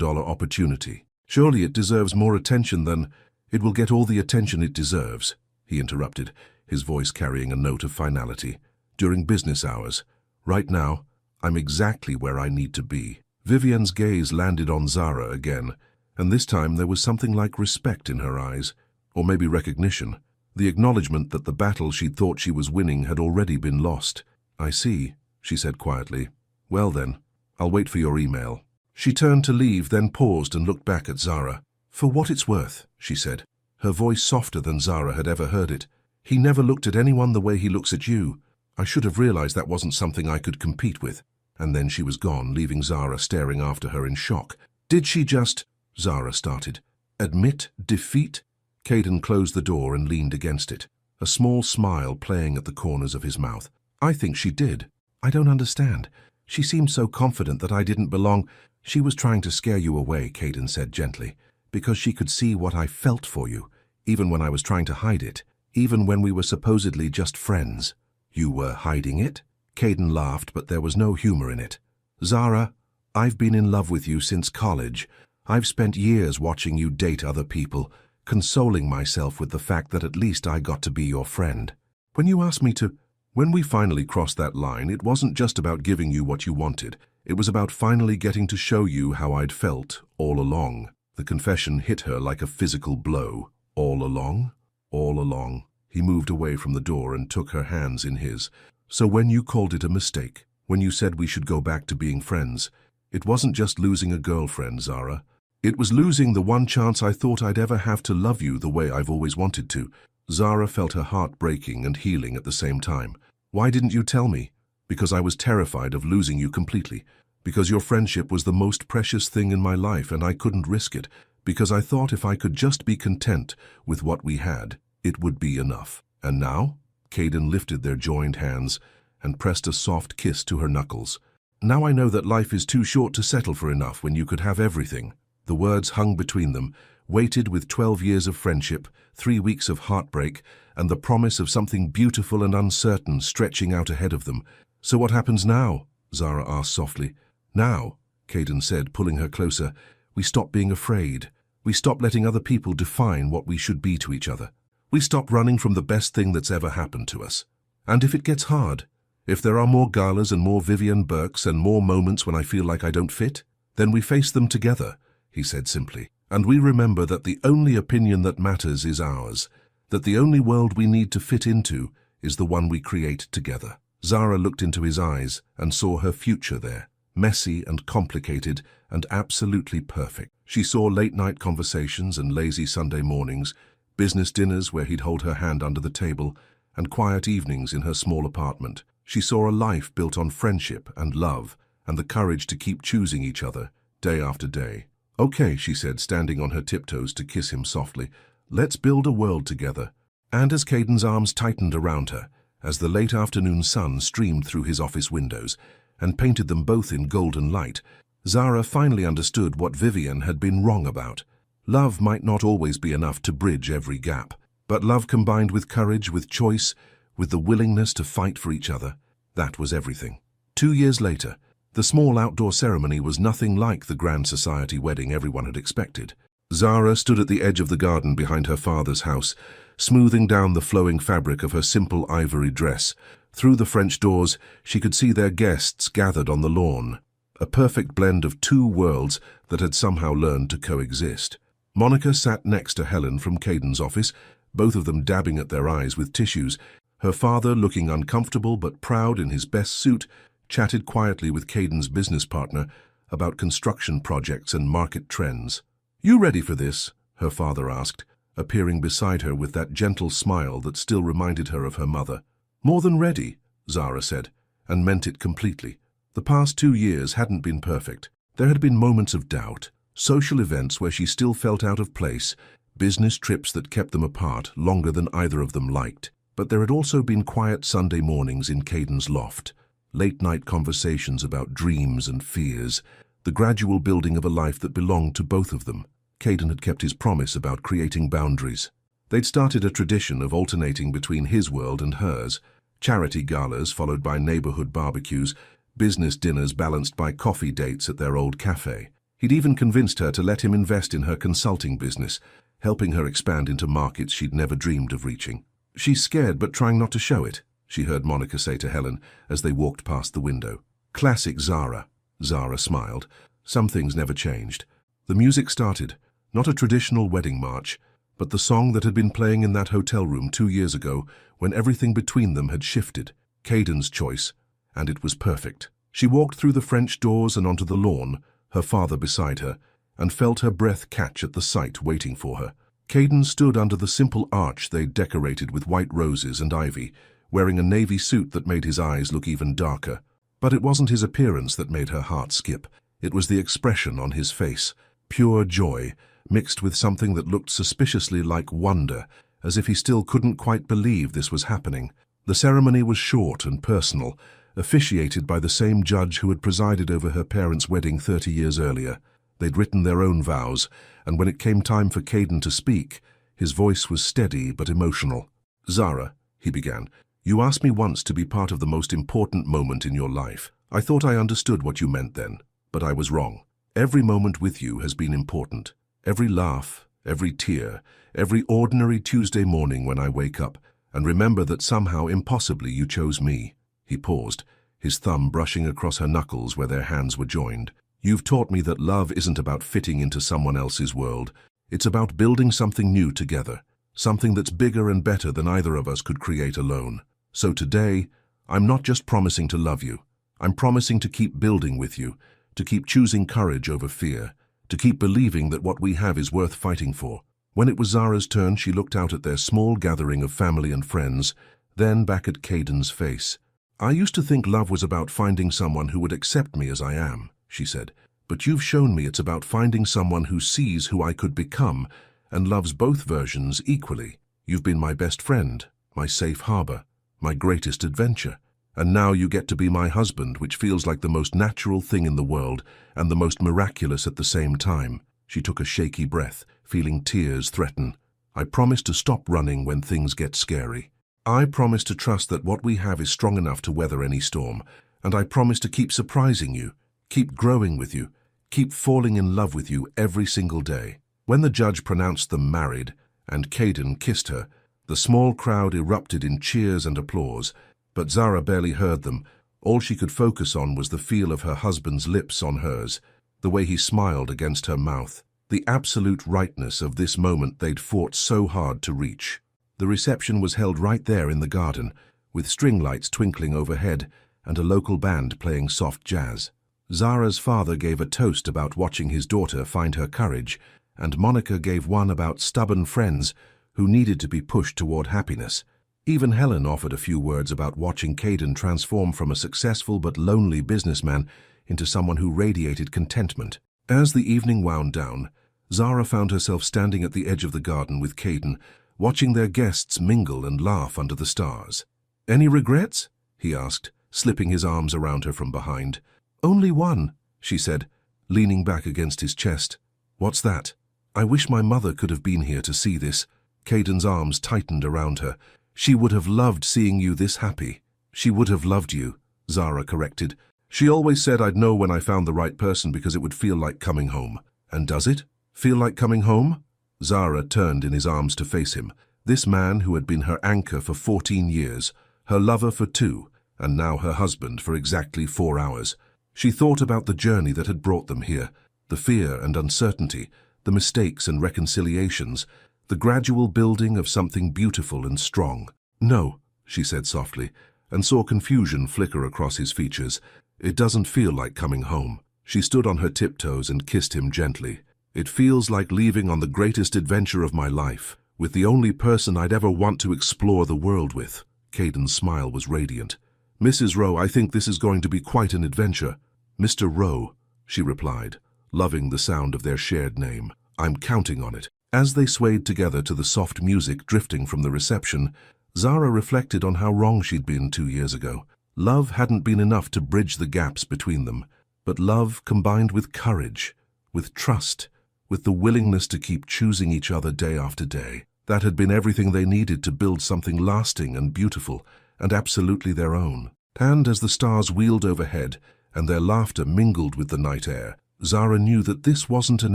opportunity. Surely it deserves more attention than... It will get all the attention it deserves, he interrupted, his voice carrying a note of finality. During business hours. Right now, I'm exactly where I need to be. Vivian's gaze landed on Zara again, and this time there was something like respect in her eyes, or maybe recognition, the acknowledgement that the battle she'd thought she was winning had already been lost. I see, she said quietly. Well then, I'll wait for your email. She turned to leave, then paused and looked back at Zara. For what it's worth, she said, her voice softer than Zara had ever heard it. He never looked at anyone the way he looks at you. I should have realized that wasn't something I could compete with. And then she was gone, leaving Zara staring after her in shock. Did she just, Zara started, admit defeat? Caden closed the door and leaned against it, a small smile playing at the corners of his mouth. I think she did. I don't understand. She seemed so confident that I didn't belong. She was trying to scare you away, Caden said gently, because she could see what I felt for you, even when I was trying to hide it, even when we were supposedly just friends. You were hiding it? Caden laughed, but there was no humor in it. Zara, I've been in love with you since college. I've spent years watching you date other people, consoling myself with the fact that at least I got to be your friend. When we finally crossed that line, it wasn't just about giving you what you wanted. It was about finally getting to show you how I'd felt all along. The confession hit her like a physical blow. All along? All along. He moved away from the door and took her hands in his. So when you called it a mistake, when you said we should go back to being friends, it wasn't just losing a girlfriend, Zara. It was losing the one chance I thought I'd ever have to love you the way I've always wanted to. Zara felt her heart breaking and healing at the same time. Why didn't you tell me? Because I was terrified of losing you completely. Because your friendship was the most precious thing in my life and I couldn't risk it. Because I thought if I could just be content with what we had, it would be enough. And now? Caden lifted their joined hands and pressed a soft kiss to her knuckles. Now I know that life is too short to settle for enough when you could have everything. The words hung between them, weighted with 12 years of friendship, 3 weeks of heartbreak, and the promise of something beautiful and uncertain stretching out ahead of them. So what happens now? Zara asked softly. Now, Caden said, pulling her closer, we stop being afraid. We stop letting other people define what we should be to each other. We stop running from the best thing that's ever happened to us. And if it gets hard, if there are more galas and more Vivian Burkes and more moments when I feel like I don't fit, then we face them together, he said simply. And we remember that the only opinion that matters is ours, that the only world we need to fit into is the one we create together. Zara looked into his eyes and saw her future there, messy and complicated and absolutely perfect. She saw late-night conversations and lazy Sunday mornings, business dinners where he'd hold her hand under the table, and quiet evenings in her small apartment. She saw a life built on friendship and love and the courage to keep choosing each other day after day. Okay, she said, standing on her tiptoes to kiss him softly. Let's build a world together. And as Caden's arms tightened around her, as the late afternoon sun streamed through his office windows and painted them both in golden light, Zara finally understood what Vivian had been wrong about. Love might not always be enough to bridge every gap, but love combined with courage, with choice, with the willingness to fight for each other, that was everything. 2 years later, the small outdoor ceremony was nothing like the grand society wedding everyone had expected. Zara stood at the edge of the garden behind her father's house, smoothing down the flowing fabric of her simple ivory dress. Through the French doors, she could see their guests gathered on the lawn, a perfect blend of two worlds that had somehow learned to coexist. Monica sat next to Helen from Caden's office, both of them dabbing at their eyes with tissues. Her father, looking uncomfortable but proud in his best suit, chatted quietly with Caden's business partner about construction projects and market trends. You ready for this? Her father asked, appearing beside her with that gentle smile that still reminded her of her mother. More than ready, Zara said, and meant it completely. The past 2 years hadn't been perfect. There had been moments of doubt, social events where she still felt out of place, business trips that kept them apart longer than either of them liked. But there had also been quiet Sunday mornings in Caden's loft, late-night conversations about dreams and fears, the gradual building of a life that belonged to both of them. Caden had kept his promise about creating boundaries. They'd started a tradition of alternating between his world and hers, charity galas followed by neighborhood barbecues, business dinners balanced by coffee dates at their old cafe. He'd even convinced her to let him invest in her consulting business, helping her expand into markets she'd never dreamed of reaching. "She's scared but trying not to show it," she heard Monica say to Helen as they walked past the window. "Classic Zara." Zara smiled. Some things never changed. The music started, not a traditional wedding march, but the song that had been playing in that hotel room 2 years ago when everything between them had shifted. Caden's choice, and it was perfect. She walked through the French doors and onto the lawn, her father beside her, and felt her breath catch at the sight waiting for her. Caden stood under the simple arch they'd decorated with white roses and ivy, wearing a navy suit that made his eyes look even darker. But it wasn't his appearance that made her heart skip. It was the expression on his face, pure joy, mixed with something that looked suspiciously like wonder, as if he still couldn't quite believe this was happening. The ceremony was short and personal, officiated by the same judge who had presided over her parents' wedding 30 years earlier. They'd written their own vows, and when it came time for Caden to speak, his voice was steady but emotional. "Zara," he began, "you asked me once to be part of the most important moment in your life. I thought I understood what you meant then, but I was wrong. Every moment with you has been important. Every laugh, every tear, every ordinary Tuesday morning when I wake up, and remember that somehow impossibly you chose me." He paused, his thumb brushing across her knuckles where their hands were joined. "You've taught me that love isn't about fitting into someone else's world. It's about building something new together, something that's bigger and better than either of us could create alone. So today, I'm not just promising to love you. I'm promising to keep building with you, to keep choosing courage over fear, to keep believing that what we have is worth fighting for." When it was Zara's turn, she looked out at their small gathering of family and friends, then back at Caden's face. "I used to think love was about finding someone who would accept me as I am," she said. "But you've shown me it's about finding someone who sees who I could become and loves both versions equally. You've been my best friend, my safe harbor, my greatest adventure. And now you get to be my husband, which feels like the most natural thing in the world and the most miraculous at the same time." She took a shaky breath, feeling tears threaten. "I promise to stop running when things get scary. I promise to trust that what we have is strong enough to weather any storm. And I promise to keep surprising you, keep growing with you, keep falling in love with you every single day." When the judge pronounced them married, and Caden kissed her, the small crowd erupted in cheers and applause, but Zara barely heard them. All she could focus on was the feel of her husband's lips on hers, the way he smiled against her mouth, the absolute rightness of this moment they'd fought so hard to reach. The reception was held right there in the garden, with string lights twinkling overhead and a local band playing soft jazz. Zara's father gave a toast about watching his daughter find her courage, and Monica gave one about stubborn friends who needed to be pushed toward happiness. Even Helen offered a few words about watching Caden transform from a successful but lonely businessman into someone who radiated contentment. As the evening wound down, Zara found herself standing at the edge of the garden with Caden, watching their guests mingle and laugh under the stars. "Any regrets?" he asked, slipping his arms around her from behind. "Only one," she said, leaning back against his chest. "What's that?" "I wish my mother could have been here to see this." Caden's arms tightened around her. "She would have loved seeing you this happy." "She would have loved you," Zara corrected. "She always said I'd know when I found the right person because it would feel like coming home." "And does it feel like coming home?" Zara turned in his arms to face him. This man who had been her anchor for 14 years, her lover for 2, and now her husband for exactly 4 hours. She thought about the journey that had brought them here, the fear and uncertainty, the mistakes and reconciliations, the gradual building of something beautiful and strong. "No," she said softly, and saw confusion flicker across his features. "It doesn't feel like coming home." She stood on her tiptoes and kissed him gently. "It feels like leaving on the greatest adventure of my life, with the only person I'd ever want to explore the world with." Caden's smile was radiant. "Mrs. Rowe, I think this is going to be quite an adventure." "Mr. Rowe," she replied, loving the sound of their shared name. "I'm counting on it." As they swayed together to the soft music drifting from the reception, Zara reflected on how wrong she'd been 2 years ago. Love hadn't been enough to bridge the gaps between them. But love combined with courage, with trust, with the willingness to keep choosing each other day after day, that had been everything they needed to build something lasting and beautiful and absolutely their own. And as the stars wheeled overhead and their laughter mingled with the night air, Zara knew that this wasn't an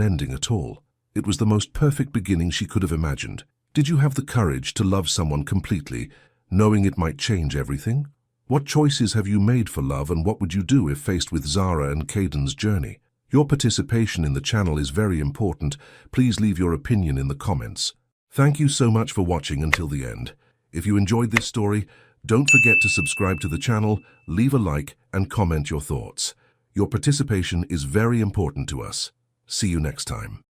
ending at all. It was the most perfect beginning she could have imagined. Did you have the courage to love someone completely, knowing it might change everything? What choices have you made for love, and what would you do if faced with Zara and Caden's journey? Your participation in the channel is very important. Please leave your opinion in the comments. Thank you so much for watching until the end. If you enjoyed this story, don't forget to subscribe to the channel, leave a like, and comment your thoughts. Your participation is very important to us. See you next time.